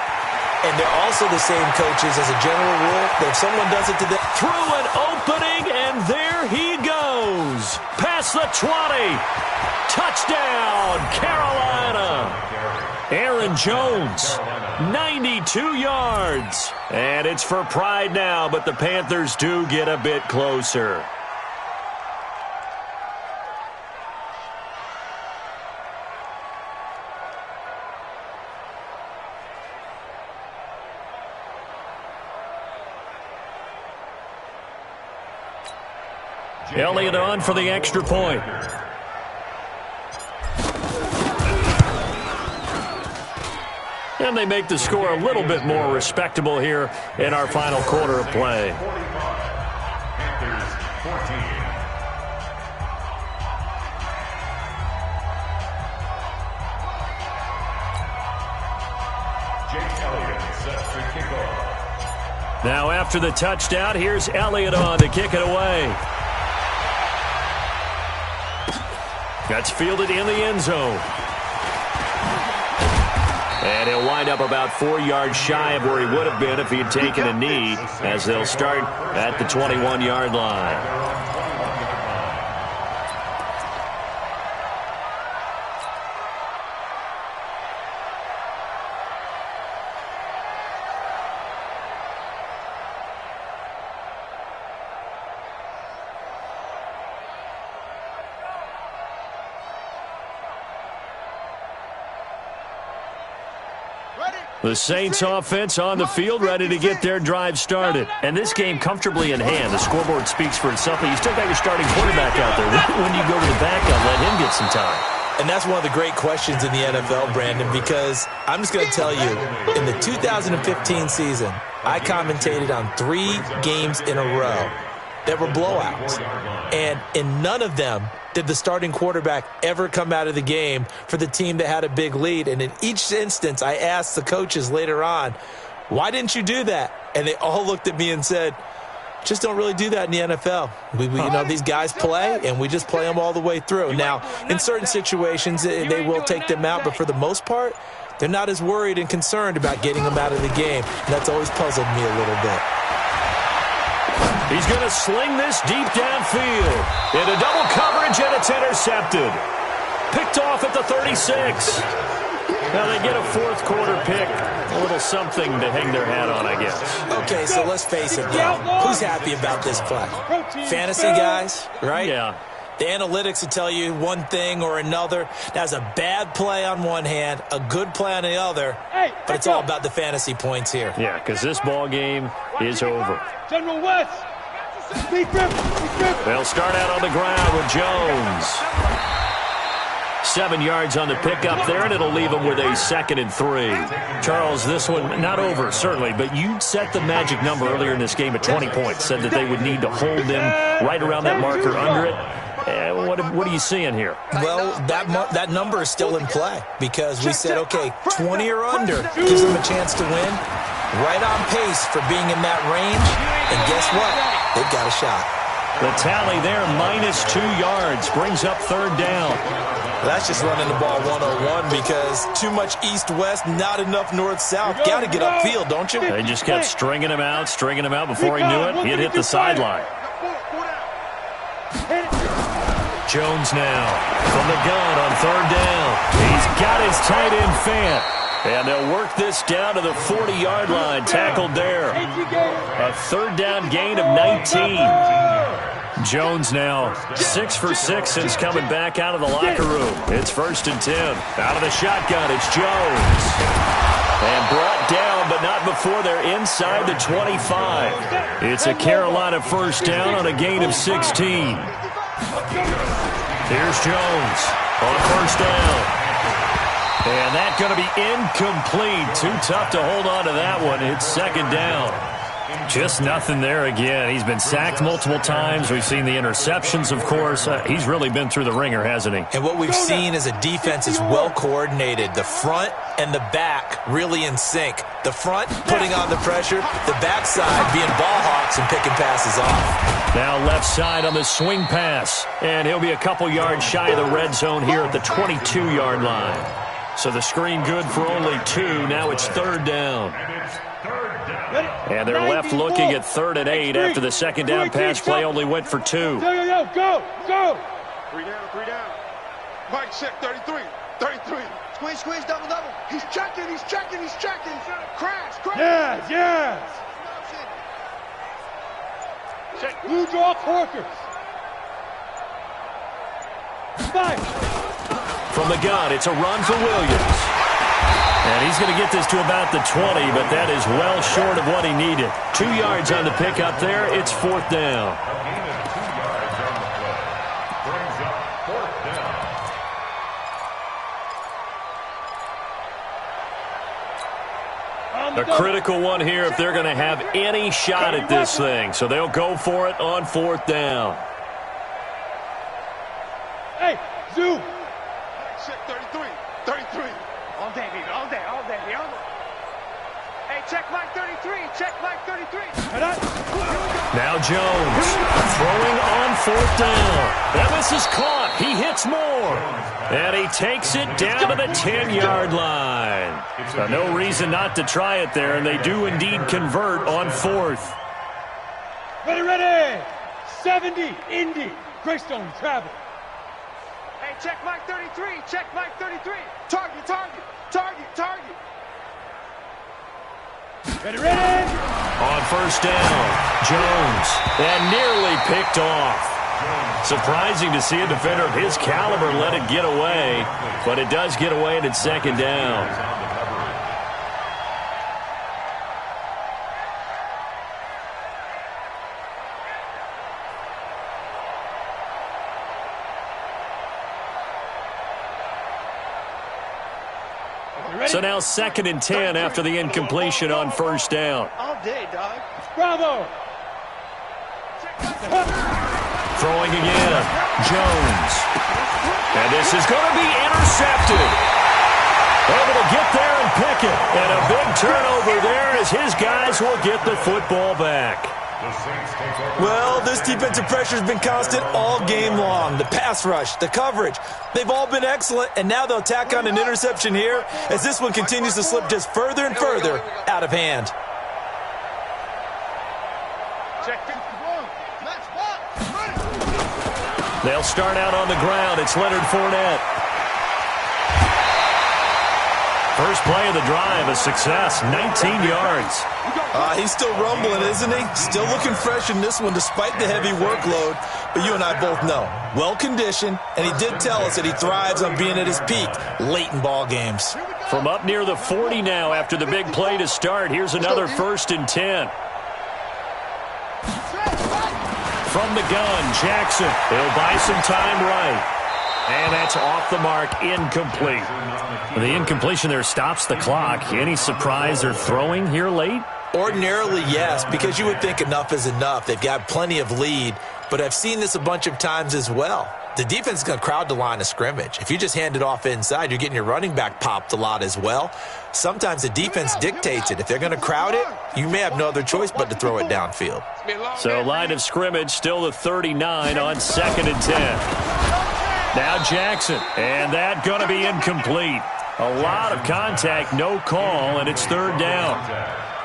And they're also the same coaches as a general rule that if someone does it to them.
Through an opening, and there he goes. Past the 20. Touchdown, Carolina. Aaron Jones, 92 yards. And it's for pride now, but the Panthers do get a bit closer. Elliott on for the extra point. And they make the score a little bit more respectable here in our final quarter of play.
Panthers 14. Jake Elliott set to kick off.
Now after the touchdown, here's Elliott on to kick it away. That's fielded in the end zone. And he'll wind up about 4 yards shy of where he would have been if he had taken a knee, as they'll start at the 21-yard line. The Saints offense on the field, ready to get their drive started. And this game comfortably in hand. The scoreboard speaks for itself, but you still got your starting quarterback out there. When you go to the backup, let him get some time.
And that's one of the great questions in the NFL, Brandon, because I'm just going to tell you, in the 2015 season, I commentated on 3 games in a row that were blowouts. And in none of them did the starting quarterback ever come out of the game for the team that had a big lead. And in each instance, I asked the coaches later on, why didn't you do that? And they all looked at me and said, just don't really do that in the NFL. You know, these guys play, and we just play them all the way through. Now, in certain situations, they will take them out, but for the most part, they're not as worried and concerned about getting them out of the game. And that's always puzzled me a little bit.
He's going to sling this deep downfield. Into double coverage, and it's intercepted. Picked off at the 36. Now they get a fourth quarter pick. A little something to hang their hat on, I guess.
Okay, so let's face it, though. Who's happy about this play? Fantasy guys, right?
Yeah.
The analytics will tell you one thing or another. That's a bad play on one hand, a good play on the other, but it's all about the fantasy points here.
Yeah, because this ball game is over.
General West.
They'll start out on the ground with Jones. 7 yards on the pickup there, and it'll leave them with a 2nd and 3. Charles, this one, not over, certainly, but you set the magic number earlier in this game at 20 points, said that they would need to hold them right around that marker under it. What are you seeing here?
Well, that number is still in play because we said, okay, 20 or under gives them a chance to win. Right on pace for being in that range, and guess what? They've got a shot.
The tally there, -2 yards, brings up 3rd down.
That's just running the ball 101 because too much east-west, not enough north-south. Got to get upfield, don't you?
They just kept stringing him out before he knew it. He'd hit the sideline. Jones now from the gun on 3rd down. He's got his tight end Fant. And they'll work this down to the 40-yard line, tackled there. A 3rd down gain of 19. Jones now 6 for 6 since coming back out of the locker room. It's 1st and 10. Out of the shotgun, it's Jones. And brought down, but not before they're inside the 25. It's a Carolina 1st down on a gain of 16. Here's Jones on 1st down. And that's going to be incomplete. Too tough to hold on to that one. It's 2nd down. Just nothing there again. He's been sacked multiple times. We've seen the interceptions, of course. He's really been through the ringer, hasn't he?
And what we've seen is a defense is well coordinated. The front and the back really in sync. The front putting on the pressure. The backside being ball hawks and picking passes off.
Now left side on the swing pass. And he'll be a couple yards shy of the red zone here at the 22-yard line. So the screen good for only 2. Now it's 3rd down. And they're left looking at 3rd and 8 after the 2nd down pass play only went for 2.
Go!
3 down. Mike check 33. Squeeze, double. He's checking. Crash.
Yes! Check. Blue draw Corkers. 5.
From the gun, it's a run for Williams. And he's going to get this to about the 20, but that is well short of what he needed. 2 yards on the pickup there. It's 4th down. A critical one here if they're going to have any shot at this thing. So they'll go for it on 4th down.
Hey, Zoo.
Check 33. All day, baby. Hey, check Mike 33.
Now Jones throwing on 4th down. Now this is caught. He hits more. And he takes it down to the 10-yard line. So no reason not to try it there, and they do indeed convert on 4th.
Ready. 70, Indy. Greystone travel.
Hey, check Mike 33. Target.
Ready.
On 1st down, Jones, and nearly picked off. Surprising to see a defender of his caliber let it get away, but it does get away and it's 2nd down. So now 2nd and 10 after the incompletion on 1st down.
All day, dog.
Bravo.
Throwing again, Jones. And this is going to be intercepted. Able to get there and pick it. And a big turnover there as his guys will get the football back.
Well, this defensive pressure has been constant all game long. The pass rush, the coverage, they've all been excellent, and now they'll tack on an interception here as this one continues to slip just further and further out of hand.
Check 51. Let's walk.
They'll start out on the ground. It's Leonard Fournette. First play of the drive, a success, 19 yards.
He's still rumbling, isn't he? Still looking fresh in this one despite the heavy workload. But you and I both know, well-conditioned, and he did tell us that he thrives on being at his peak late in ball games.
From up near the 40 now after the big play to start, here's another 1st and 10. From the gun, Jackson. He'll buy some time right. And that's off the mark, incomplete. The incompletion there stops the clock. Any surprise they're throwing here late?
Ordinarily, yes, because you would think enough is enough. They've got plenty of lead, but I've seen this a bunch of times as well. the defense is going to crowd the line of scrimmage. If you just hand it off inside, you're getting your running back popped a lot as well. Sometimes the defense dictates it. If they're going to crowd it, you may have no other choice but to throw it downfield.
So line of scrimmage still the 39 on 2nd and 10. Now Jackson, and that going to be incomplete. A lot of contact, no call, and it's 3rd down.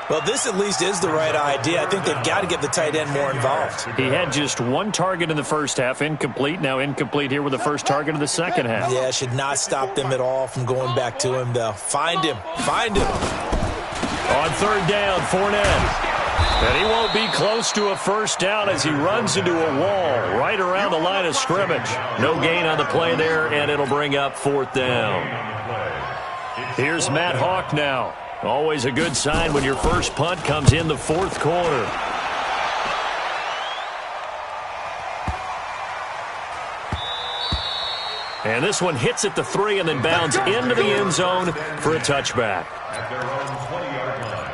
Well, this at least is the right idea. I think they've got to get the tight end more involved.
He had just 1 target in the first half, incomplete. Now incomplete here with the first target of the second half.
Yeah, should not stop them at all from going back to him, though. Find him. Find him.
On 3rd down, Fournette. And he won't be close to a first down as he runs into a wall right around the line of scrimmage. No gain on the play there, and it'll bring up 4th down. Here's Matt Hawk now. Always a good sign when your first punt comes in the 4th quarter. And this one hits at the 3 and then bounds into the end zone for a touchback.
At their own 20-yard line.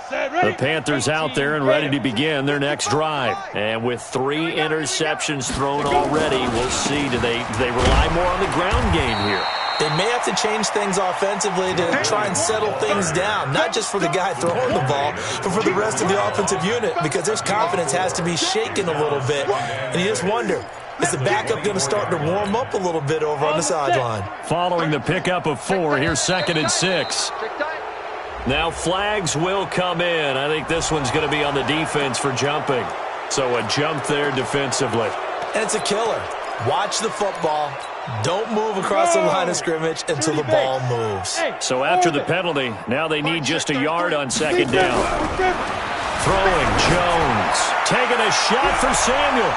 The Panthers out there and ready to begin their next drive. And with 3 interceptions thrown already, we'll see. Do they rely more on the ground game here?
They may have to change things offensively to try and settle things down, not just for the guy throwing the ball, but for the rest of the offensive unit, because their confidence has to be shaken a little bit. And you just wonder, is the backup going to start to warm up a little bit over on the sideline?
Following the pickup of 4, here's 2nd and 6. Now flags will come in. I think this one's going to be on the defense for jumping. So a jump there defensively.
And it's a killer. Watch the football. Don't move across the line of scrimmage until the ball moves.
So after the penalty, now they need just a yard on 2nd down. Throwing, Jones. Taking a shot for Samuel.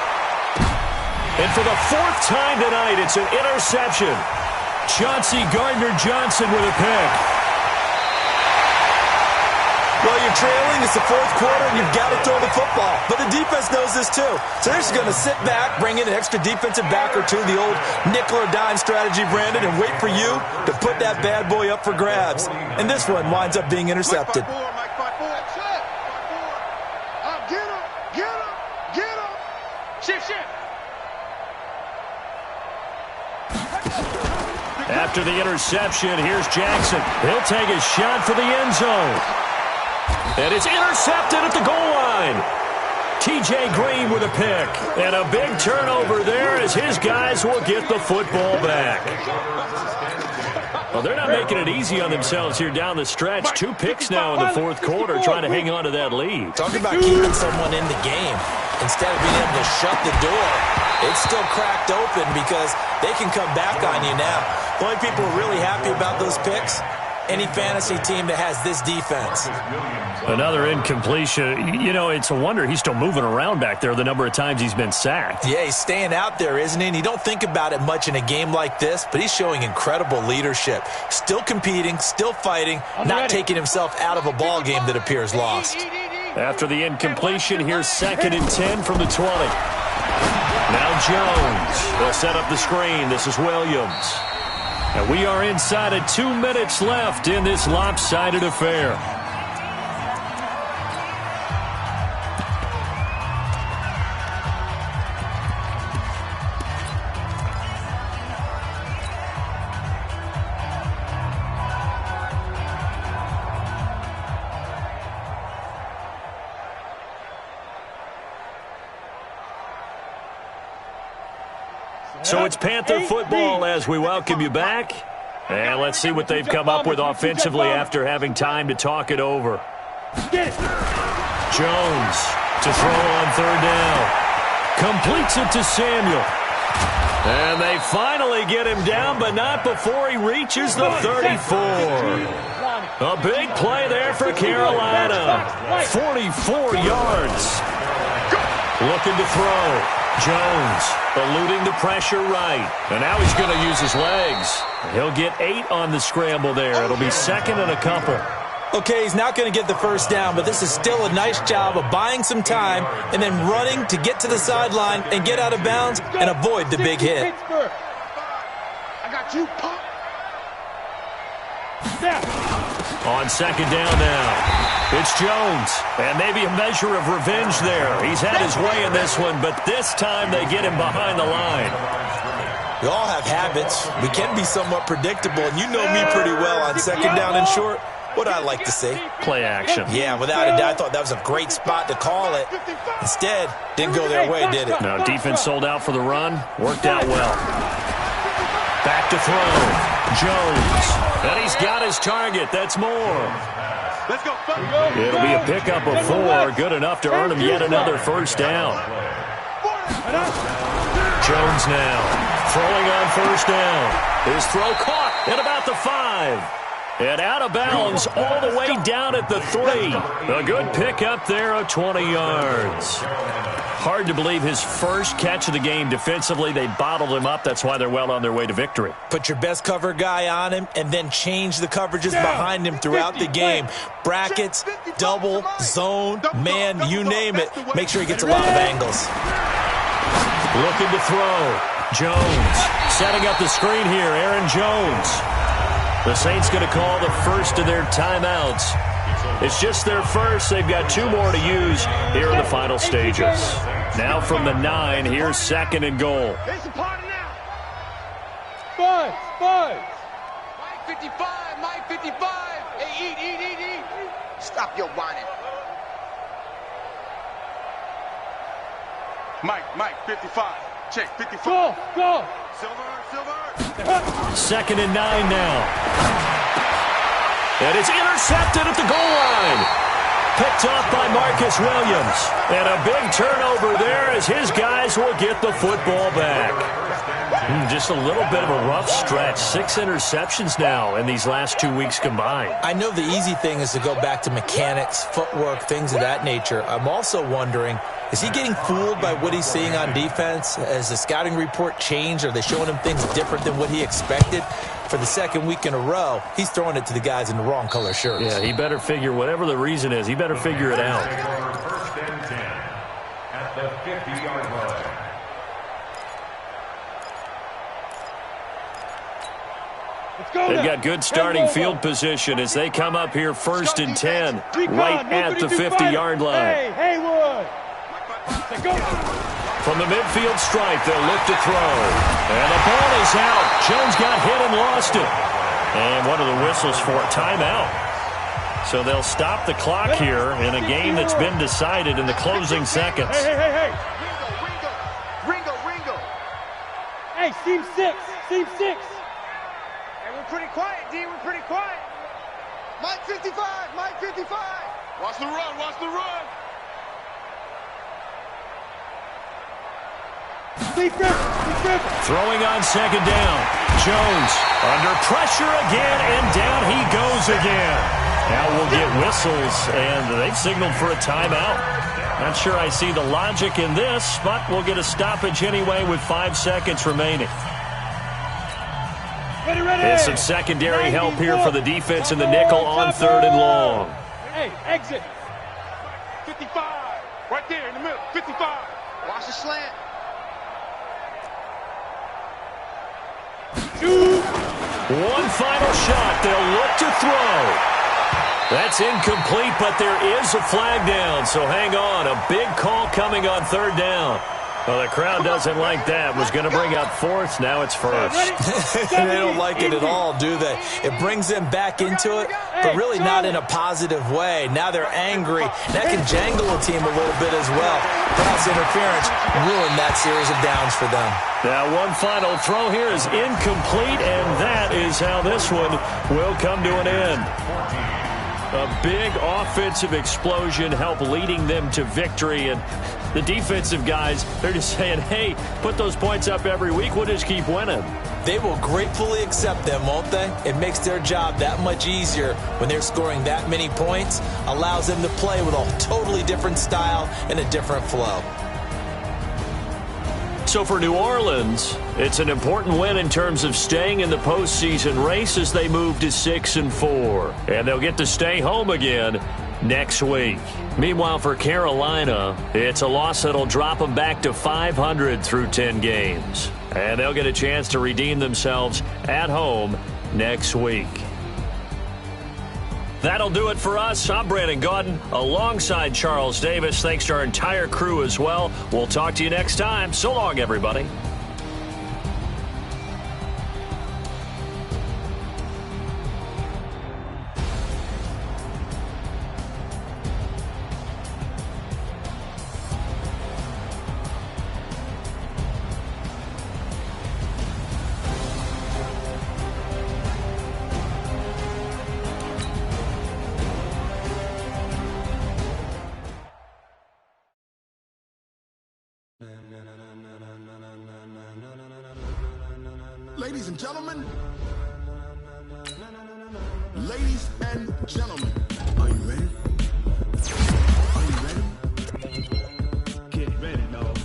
And for the 4th time tonight, it's an interception. Chauncey Gardner-Johnson with a pick.
Well, you're trailing. It's the 4th quarter, and you've got to throw the football. But the defense knows this, too. So they're just going to sit back, bring in an extra defensive back or two, the old nickel or dime strategy, Brandon, and wait for you to put that bad boy up for grabs. And this one winds up being intercepted.
After the interception, here's Jackson. He'll take a shot for the end zone. And it's intercepted at the goal line. T.J. Green with a pick. And a big turnover there as his guys will get the football back. Well, they're not making it easy on themselves here down the stretch. 2 picks now in the 4th quarter trying to hang on to that lead.
Talk about keeping someone in the game. Instead of being able to shut the door, it's still cracked open because they can come back on you now. The only people who are really happy about those picks, any fantasy team that has this defense.
Another incompletion. You know, it's a wonder he's still moving around back there the number of times he's been sacked.
Yeah, he's staying out there, isn't he? And you don't think about it much in a game like this, but he's showing incredible leadership. Still competing, still fighting, not taking himself out of a ball game that appears lost.
After the incompletion, here's 2nd and 10 from the 20. Now Jones. They'll set up the screen. This is Williams. And we are inside of 2 minutes left in this lopsided affair. So it's Panther football as we welcome you back. And let's see what they've come up with offensively after having time to talk it over. Jones to throw on 3rd down. Completes it to Samuel. And they finally get him down, but not before he reaches the 34. A big play there for Carolina. 44 yards. Looking to throw. Jones eluding the pressure right. And now he's going to use his legs. He'll get 8 on the scramble there. It'll be 2nd and a couple.
Okay, he's not going to get the first down, but this is still a nice job of buying some time and then running to get to the sideline and get out of bounds and avoid the big hit.
I got you, Pop.
On 2nd down now. It's Jones, and maybe a measure of revenge there. He's had his way in this one, but this time they get him behind the line.
We all have habits. We can be somewhat predictable, and you know me pretty well on second down and short. What I like to see.
Play action.
Yeah, without a doubt, I thought that was a great spot to call it. Instead, didn't go their way, did it?
No, defense sold out for the run. Worked out well. Back to throw. Jones. And he's got his target. That's more.
Let's go.
It'll be a pickup of 4. Good enough to earn him yet another first down. Jones now. Throwing on first down. His throw caught at about the 5. And out of bounds all the way down at the 3. A good pickup there of 20 yards. Hard to believe his first catch of the game defensively. They bottled him up. That's why they're well on their way to victory.
Put your best cover guy on him and then change the coverages behind him throughout the game. Brackets, double, zone, man, you name it. Make sure he gets a lot of angles.
Looking to throw. Jones setting up the screen here. Aaron Jones. The Saints going to call the first of their timeouts. It's just their first. They've got 2 more to use here in the final stages. Now from the 9, here's second and goal.
It's a party now. Five.
Mike 55, Mike 55. Hey, eat. Stop your whining.
Mike, 55. Check, 55. Go. Silver.
Second and 9 now. And it's intercepted at the goal line. Picked off by Marcus Williams. And a big turnover there as his guys will get the football back. Just a little bit of a rough stretch. 6 interceptions now in these last 2 weeks combined.
I know the easy thing is to go back to mechanics, footwork, things of that nature. I'm also wondering, is he getting fooled by what he's seeing on defense? Has the scouting report changed? Are they showing him things different than what he expected? For the second week in a row, he's throwing it to the guys in the wrong color shirts.
Yeah, he better figure, whatever the reason is, he better figure it out.
First and 10 at the 50-yard line.
They've got good starting field position as they come up here first and 10, right at the 50-yard line.
Haywood.
From the midfield stripe, they'll look to throw. And the ball is out. Jones got hit and lost it. And what are the whistles for? Timeout. So they'll stop the clock here in a game that's been decided in the closing seconds.
Hey.
Ringo.
Hey, seam 6.
Hey, we're pretty quiet, D. We're pretty quiet. Mike 55. Watch the run.
Throwing on second down. Jones under pressure again, and down he goes again. Now we'll get whistles, and they've signaled for a timeout. Not sure I see the logic in this, but we'll get a stoppage anyway with 5 seconds remaining.
Ready.
And some secondary help here for the defense in the nickel on 3rd and long.
Hey, exit. 55. Right there in the middle. 55.
Watch the slant.
One final shot. They'll look to throw. That's incomplete, but there is a flag down, so hang on. A big call coming on 3rd down. Well, the crowd doesn't like that. Was going to bring up 4th. Now it's 1st.
They don't like it at all, do they? It brings them back into it, but really not in a positive way. Now they're angry. That can jangle a team a little bit as well. Pass interference ruined that series of downs for them.
Now one final throw here is incomplete, and that is how this one will come to an end. A big offensive explosion helped leading them to victory, and the defensive guys, they're just saying, hey, put those points up every week, we'll just keep winning.
They will gratefully accept them, won't they? It makes their job that much easier when they're scoring that many points, allows them to play with a totally different style and a different flow.
So for New Orleans, it's an important win in terms of staying in the postseason race as they move to 6-4. And they'll get to stay home again next week. Meanwhile, for Carolina, it's a loss that'll drop them back to 500 through 10 games. And they'll get a chance to redeem themselves at home next week. That'll do it for us. I'm Brandon Gaudin alongside Charles Davis. Thanks to our entire crew as well. We'll talk to you next time. So long, everybody.
Ladies and gentlemen, are you ready? Are you ready? Get ready, dog.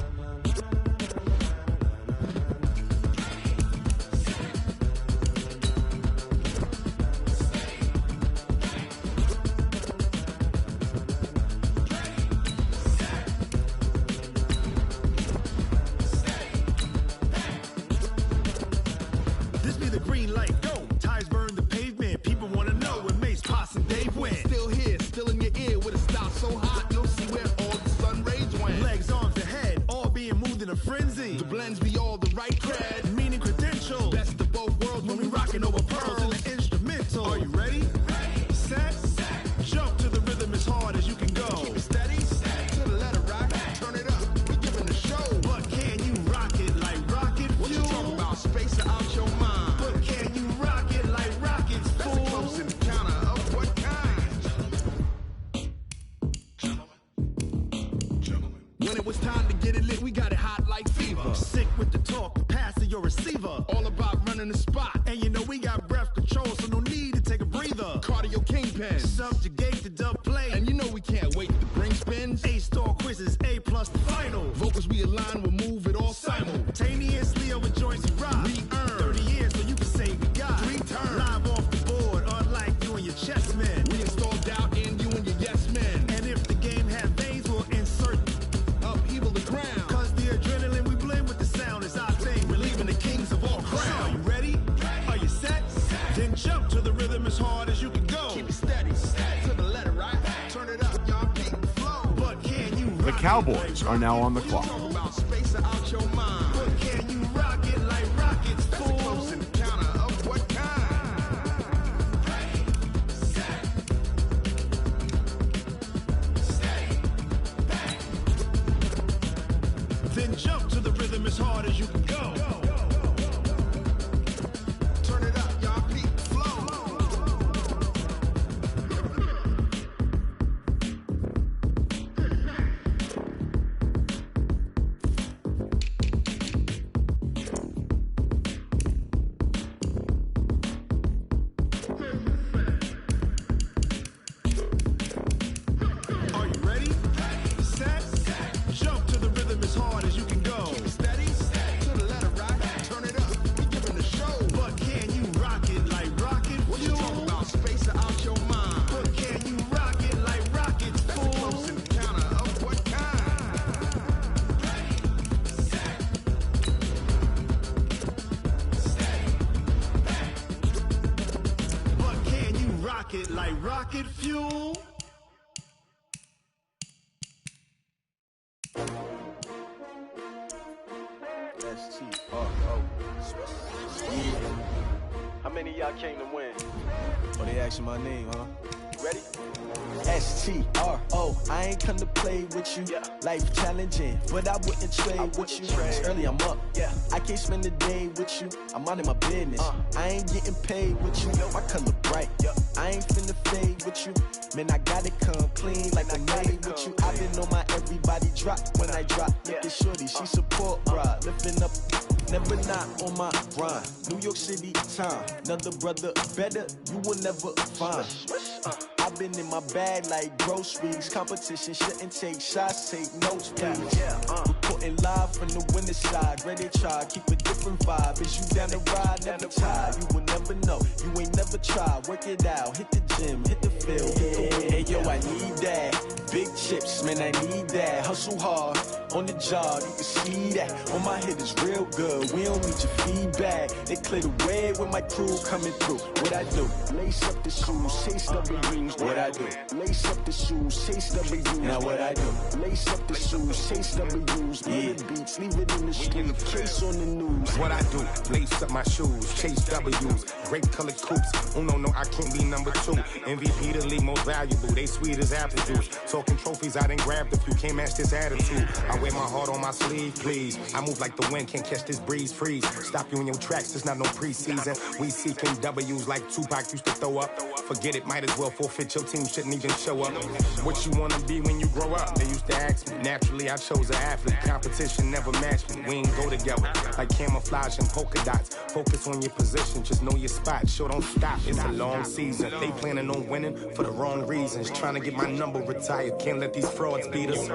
This be the green light, go. Tires burn the pavement. People want to know when Mace, Poss, and Dave went. Still here, still in your ear with a style so hot, you'll see where all the sun rays went. Legs, arms, the head, all being moved in a frenzy. The blends be all the right cred, meaning credentials. Best of both worlds when we rocking over pearls in the instrumental. Are you ready? Set, jump to the rhythm as hard as you can go. Keep it steady, to the letter rock, turn it up, we giving the show. But can you rock it like rocket fuel? What you talking about, space out your mind? But can you rock it like rockets, fool? That's a close encounter of what kind? Gentlemen. When it was time to get it lit, we got it hot like fever. Sick with the talk, passing your receiver. All about running the spot. And you know we got breath control, so no need to take a breather. Cardio kingpin, subjugate the dub play. And you know we can't wait to bring spins. A-star quizzes, A+ the final. Vocals we align, we'll move it all simultaneously over joints and rock. We earn 30 years so you can say we got 3 turns. Live off the board, unlike you and your chess men. We install doubt in you and your yes men. And if the game have veins, we'll insert upheaval the ground. Cause the adrenaline we blend with the sound is our thing. We're leaving the kings of all crowns. Are you ready? Are you set? Then jump to the rhythm as hard as you can go. Keep it steady, to the letter right. Turn it up, y'all beat the flow. But can you
The Cowboys are now on the clock.
Talk about space out your mind. But can you rock it like rockets, fool? That's a close encounter of what kind? Then jump to the rhythm as hard as you can go. Turn it up, y'all beat the flow. Are you ready? Set, jump to the rhythm as hard as you can go. Keep it steady, to the letter right. Turn it up, we giving the show. But can you rock it like rocket fuel? What you talking about, space out your mind? But can you rock it like rockets, fool? That's a close encounter of what kind? But can you rock it like rocket fuel?
How many of y'all came to win?
Oh, they asking my name, huh?
You ready?
S-T-R-O, I ain't come to play with you.
Yeah.
Life challenging, but I wouldn't trade with
wouldn't
you.
trade.
It's early, I'm up.
Yeah.
I can't spend the day with you. I'm minding my business. I ain't getting paid with you. My color bright.
Yeah.
I ain't finna fade with you. Man, I got it come clean like I made with you. I've been on my everybody drop when I drop. Look at shorty, she support bra. Lifting up, never not on my grind. New York City time, another brother better you will never find. I've been in my bag like groceries. Competition shouldn't take shots, take notes, please. Reporting live from the winter side. Ready to try, keep a different vibe. Is you down the ride, never tired. You will never know, you ain't never tried. Work it out, hit the gym, hit the field, hit the wind. Hey yo, I need that. Big chips, man, I need that. Hustle hard on the job, you can see that. On my head is real good, we don't need your feedback. They clear the way with my crew coming through. What I do? Lace up the shoes, chase W's. What I do? Lace up the shoes, chase W's. Now what I do? Lace up the shoes, chase W's. Yeah. Beats, leave it in the street, case on the news.
What I do? Lace up my shoes, chase W's. Great colored coops. Oh no, I can't be number 2. MVP the league most valuable. They sweet as apple juice. Talking trophies, I done grabbed a few. Can't match this attitude. I wear my heart on my sleeve, please. I move like the wind, can't catch this breeze. Freeze. Stop you in your tracks. There's not no preseason. We seeking W's like Tupac used to throw up. Forget it, might as well forfeit. Your team shouldn't even show up. What you wanna be when you grow up? They used to ask me. Naturally, I chose an athlete. Competition never matched me. We ain't go together like camouflage and polka dots. Focus on your position, just know your spot. Sure, don't stop. It's a long season. They planning on winning for the wrong reasons. Trying to get my number retired. Can't let these frauds beat us.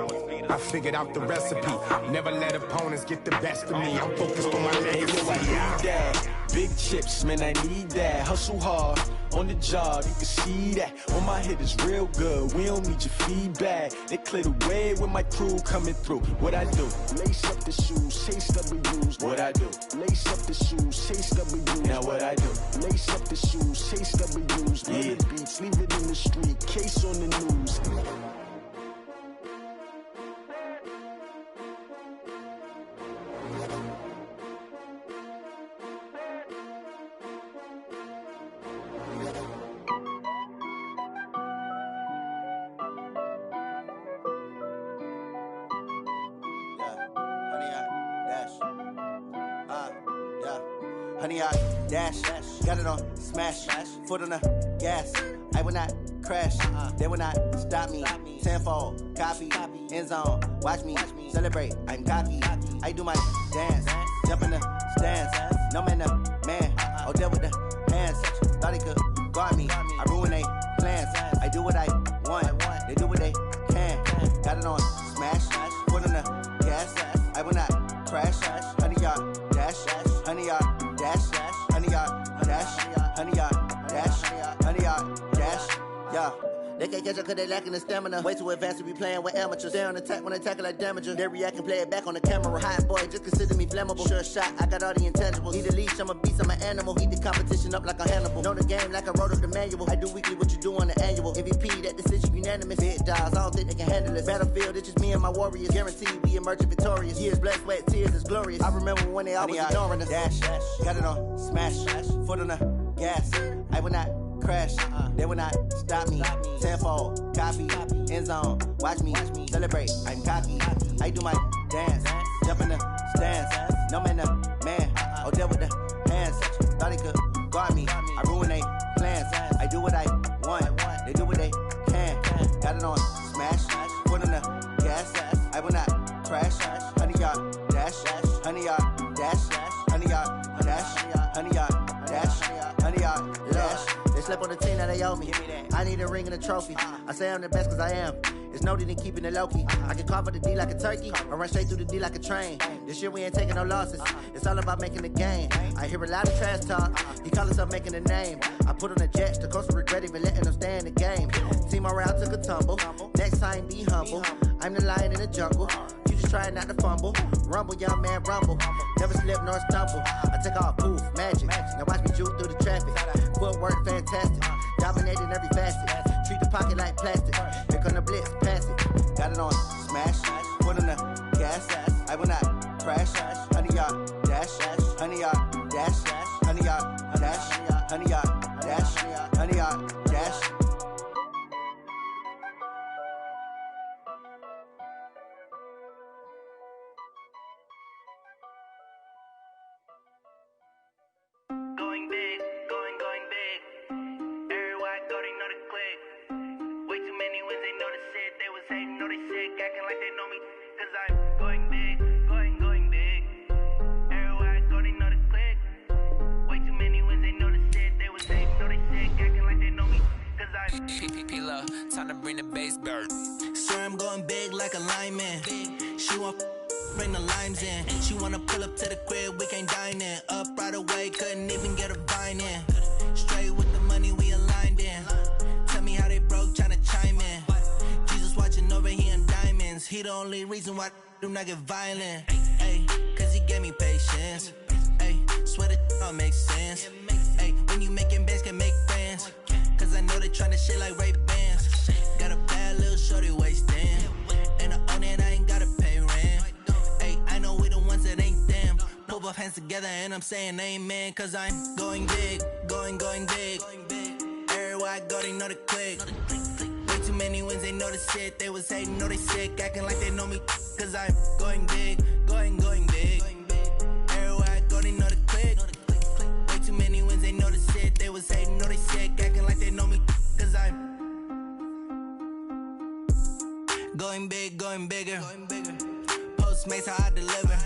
I figured out the recipe. Never let opponents get the best of me. I'm focused on my legacy.
I need that. Big chips, man, I need that. Hustle hard on the job, you can see that. On my head is real good, we don't need your feedback. They clear the way with my crew coming through. What I do? Lace up the shoes, chase W's. What I do? Lace up the shoes, chase W's. Now what I do? Lace up the shoes, chase W's. Yeah. Beats, leave it in the street, case on the news.
Honey, I dash, got it on smash, foot on the gas. I will not crash, they will not stop me. Tenfold, copy, end zone, watch me celebrate. I'm cocky, I do my dance, jump in the stands. No man, the man, oh there with the hands. Thought he could guard me, I ruin they plans. I do what I want, they do what they can. Got it on smash, foot on the gas. I will not crash, honey, y'all dash, honey, y'all. Dash, honey, yard, dash, honey, yard, dash, honey, yard, dash, yeah. They can't catch up cause they lacking the stamina. Way too advanced to be playing with amateurs. Stay on attack when they tackle like damager. They react and play it back on the camera. Hot boy, just consider me flammable. Sure shot, I got all the intangibles. Need a leash, I'm a beast, I'm an animal. Eat the competition up like a Hannibal. Know the game like I wrote up the manual. I do weekly what you do on the annual. MVP, that decision unanimous. Big dogs, I don't think they can handle it. Battlefield, it's just me and my warriors. Guaranteed we emerge victorious. Years, blood, sweat, tears, is glorious. I remember when they always ignoring us. Dash, got it on smash, foot on the gas. I will not crash, they will not stop me. Tenfold, copy, end zone, watch me celebrate. I'm cocky, I do my dance, jump in the stands. No man, the man, oh there with the hands. Thought he could guard me, I ruin they plans. I do what I want, they do what they can. Got it on smash, foot on the gas. I will not crash, honey yard dash, honey yard dash, honey yard dash, honey yard dash, honey yard dash. They slept on the team that they owe me. I need a ring and a trophy. I say I'm the best cause I am. It's no need in keeping it low-key. I can carve up the D like a turkey or run straight through the D like a train. This year we ain't taking no losses. It's all about making the game. I hear a lot of trash talk. He call himself making a name. I put on the Jets. The coach will regret even letting them stay in the game. Team morale took a tumble. Next time be humble. I'm the lion in the jungle. You just try not to fumble. Rumble, young man, rumble. Never slip nor stumble. I take off, poof, magic. Now watch me juke through the traffic. Footwork fantastic. Dominating every facet. Treat the pocket like plastic. Here come the blitz, pass it. Got it on smash. Foot on the gas. I will not crash. Honey yard dash. Honey yard dash. Honey yard dash. Honey yard dash. Honey yard dash.
Going big, going big. Everywhere I go, they know the click. Way too many wins, they know the shit. They was hating, know they sick, acting like they know me. Cause I'm going big, going big. Everywhere I go, they know the click. Way too many wins, they know the shit. They was hating, know they sick, acting like they know me. Cause I'm
P-P-P-Love, time to bring the bass bird.
Swear I'm going big like a lineman. She want bring the limes in. She wanna pull up to the crib, we can't dine in. Up right away, couldn't even get a vine in. Straight with the money we aligned in. Tell me how they broke, tryna chime in. Jesus watching over here in diamonds. He the only reason why I do not get violent. Ay, cause he gave me patience. Ay, swear that don't make sense. Ay, when you making bands can make friends. Cause I know they tryna shit like Ray Bans. Got a bad little shorty wasting. And I own it, I ain't gotta pay rent. Ay, I know we the ones that ain't them. Put both hands together and I'm saying amen. Cause I'm going big, going big. Everywhere I go, they know the click. Way too many wins, they know the shit. They was hating, know they sick, acting like they know me. Cause I'm going big, going big. Everywhere I go, they know the click. Way too many wins, they know the shit. They was hating, know they sick, acting like they know me. Cause I'm going big, going bigger. Postmates, how I deliver.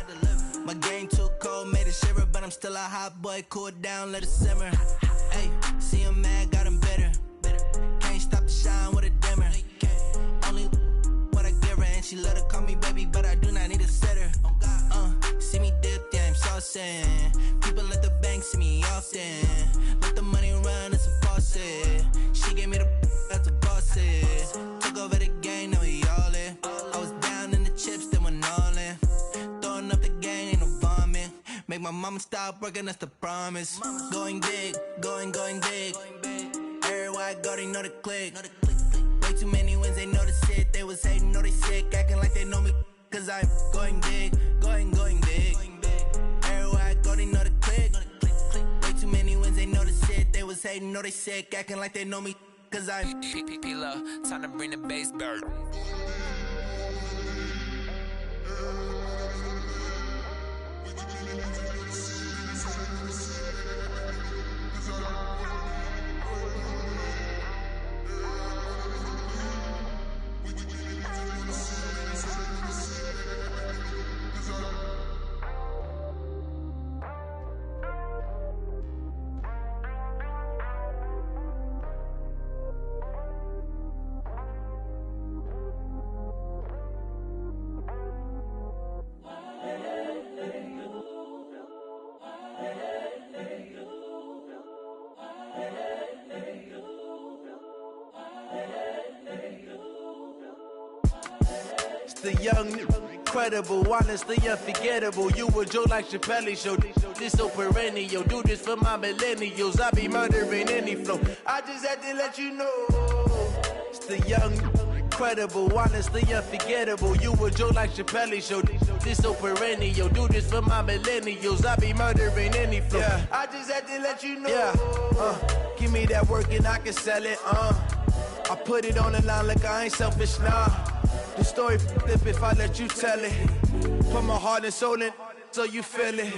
My game too cold, made it shiver. But I'm still a hot boy, cool it down, let it simmer. Hey, see him mad, got him bitter. Can't stop the shine with a dimmer. Only what I give her, and she love to call me baby, but I do not need a sitter. See me dip, yeah, I'm saucing. People at the bank see me often. Let the money run, it's a faucet. She gave me the that's a boss it. Took over the game, now we all in. I was down in the chips, then went all in. Throwing up the gang, ain't no vomit. Make my mama stop working, that's the promise. Going big, going big. Everywhere I go, they know the click. Way too many wins, they know the shit. They was hating, know they sick, acting like they know me. Cause I'm going big, going big. Everywhere I go, they know the click. Way too many wins, they know the shit. They was hating, know they sick, acting like they know me. Cause I'm
P-Lo, time to bring the bass bird.
The young, incredible, honestly unforgettable. You a Joe like Chappelle show. This so perennial. Do this for my millennials. I be murdering any flow. I just had to let you know. It's the young, incredible, honestly unforgettable. You a Joe like Chappelle show. This so perennial. Do this for my millennials. I be murdering any flow. Yeah. I just had to let you know. Yeah. Give me that work and I can sell it. I put it on the line like I ain't selfish, nah. The story flip if I let you tell it. Put my heart and soul in so you feel it.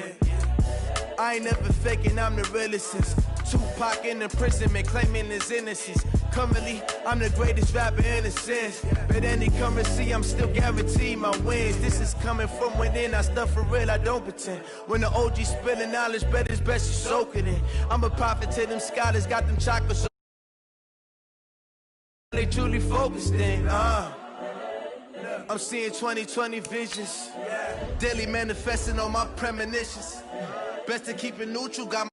I ain't never faking, I'm the realest since Tupac in imprisonment, claiming his innocence. Currently, I'm the greatest rapper in a sense. But any currency, I'm still guaranteed my wins. This is coming from within, I stuff for real, I don't pretend. When the OG spilling knowledge, bet it's best you soak it in. I'm a prophet to them scholars, got them chocolates. They truly focused in, I'm seeing 2020 visions. Daily manifesting on my premonitions. Best to keep it neutral, got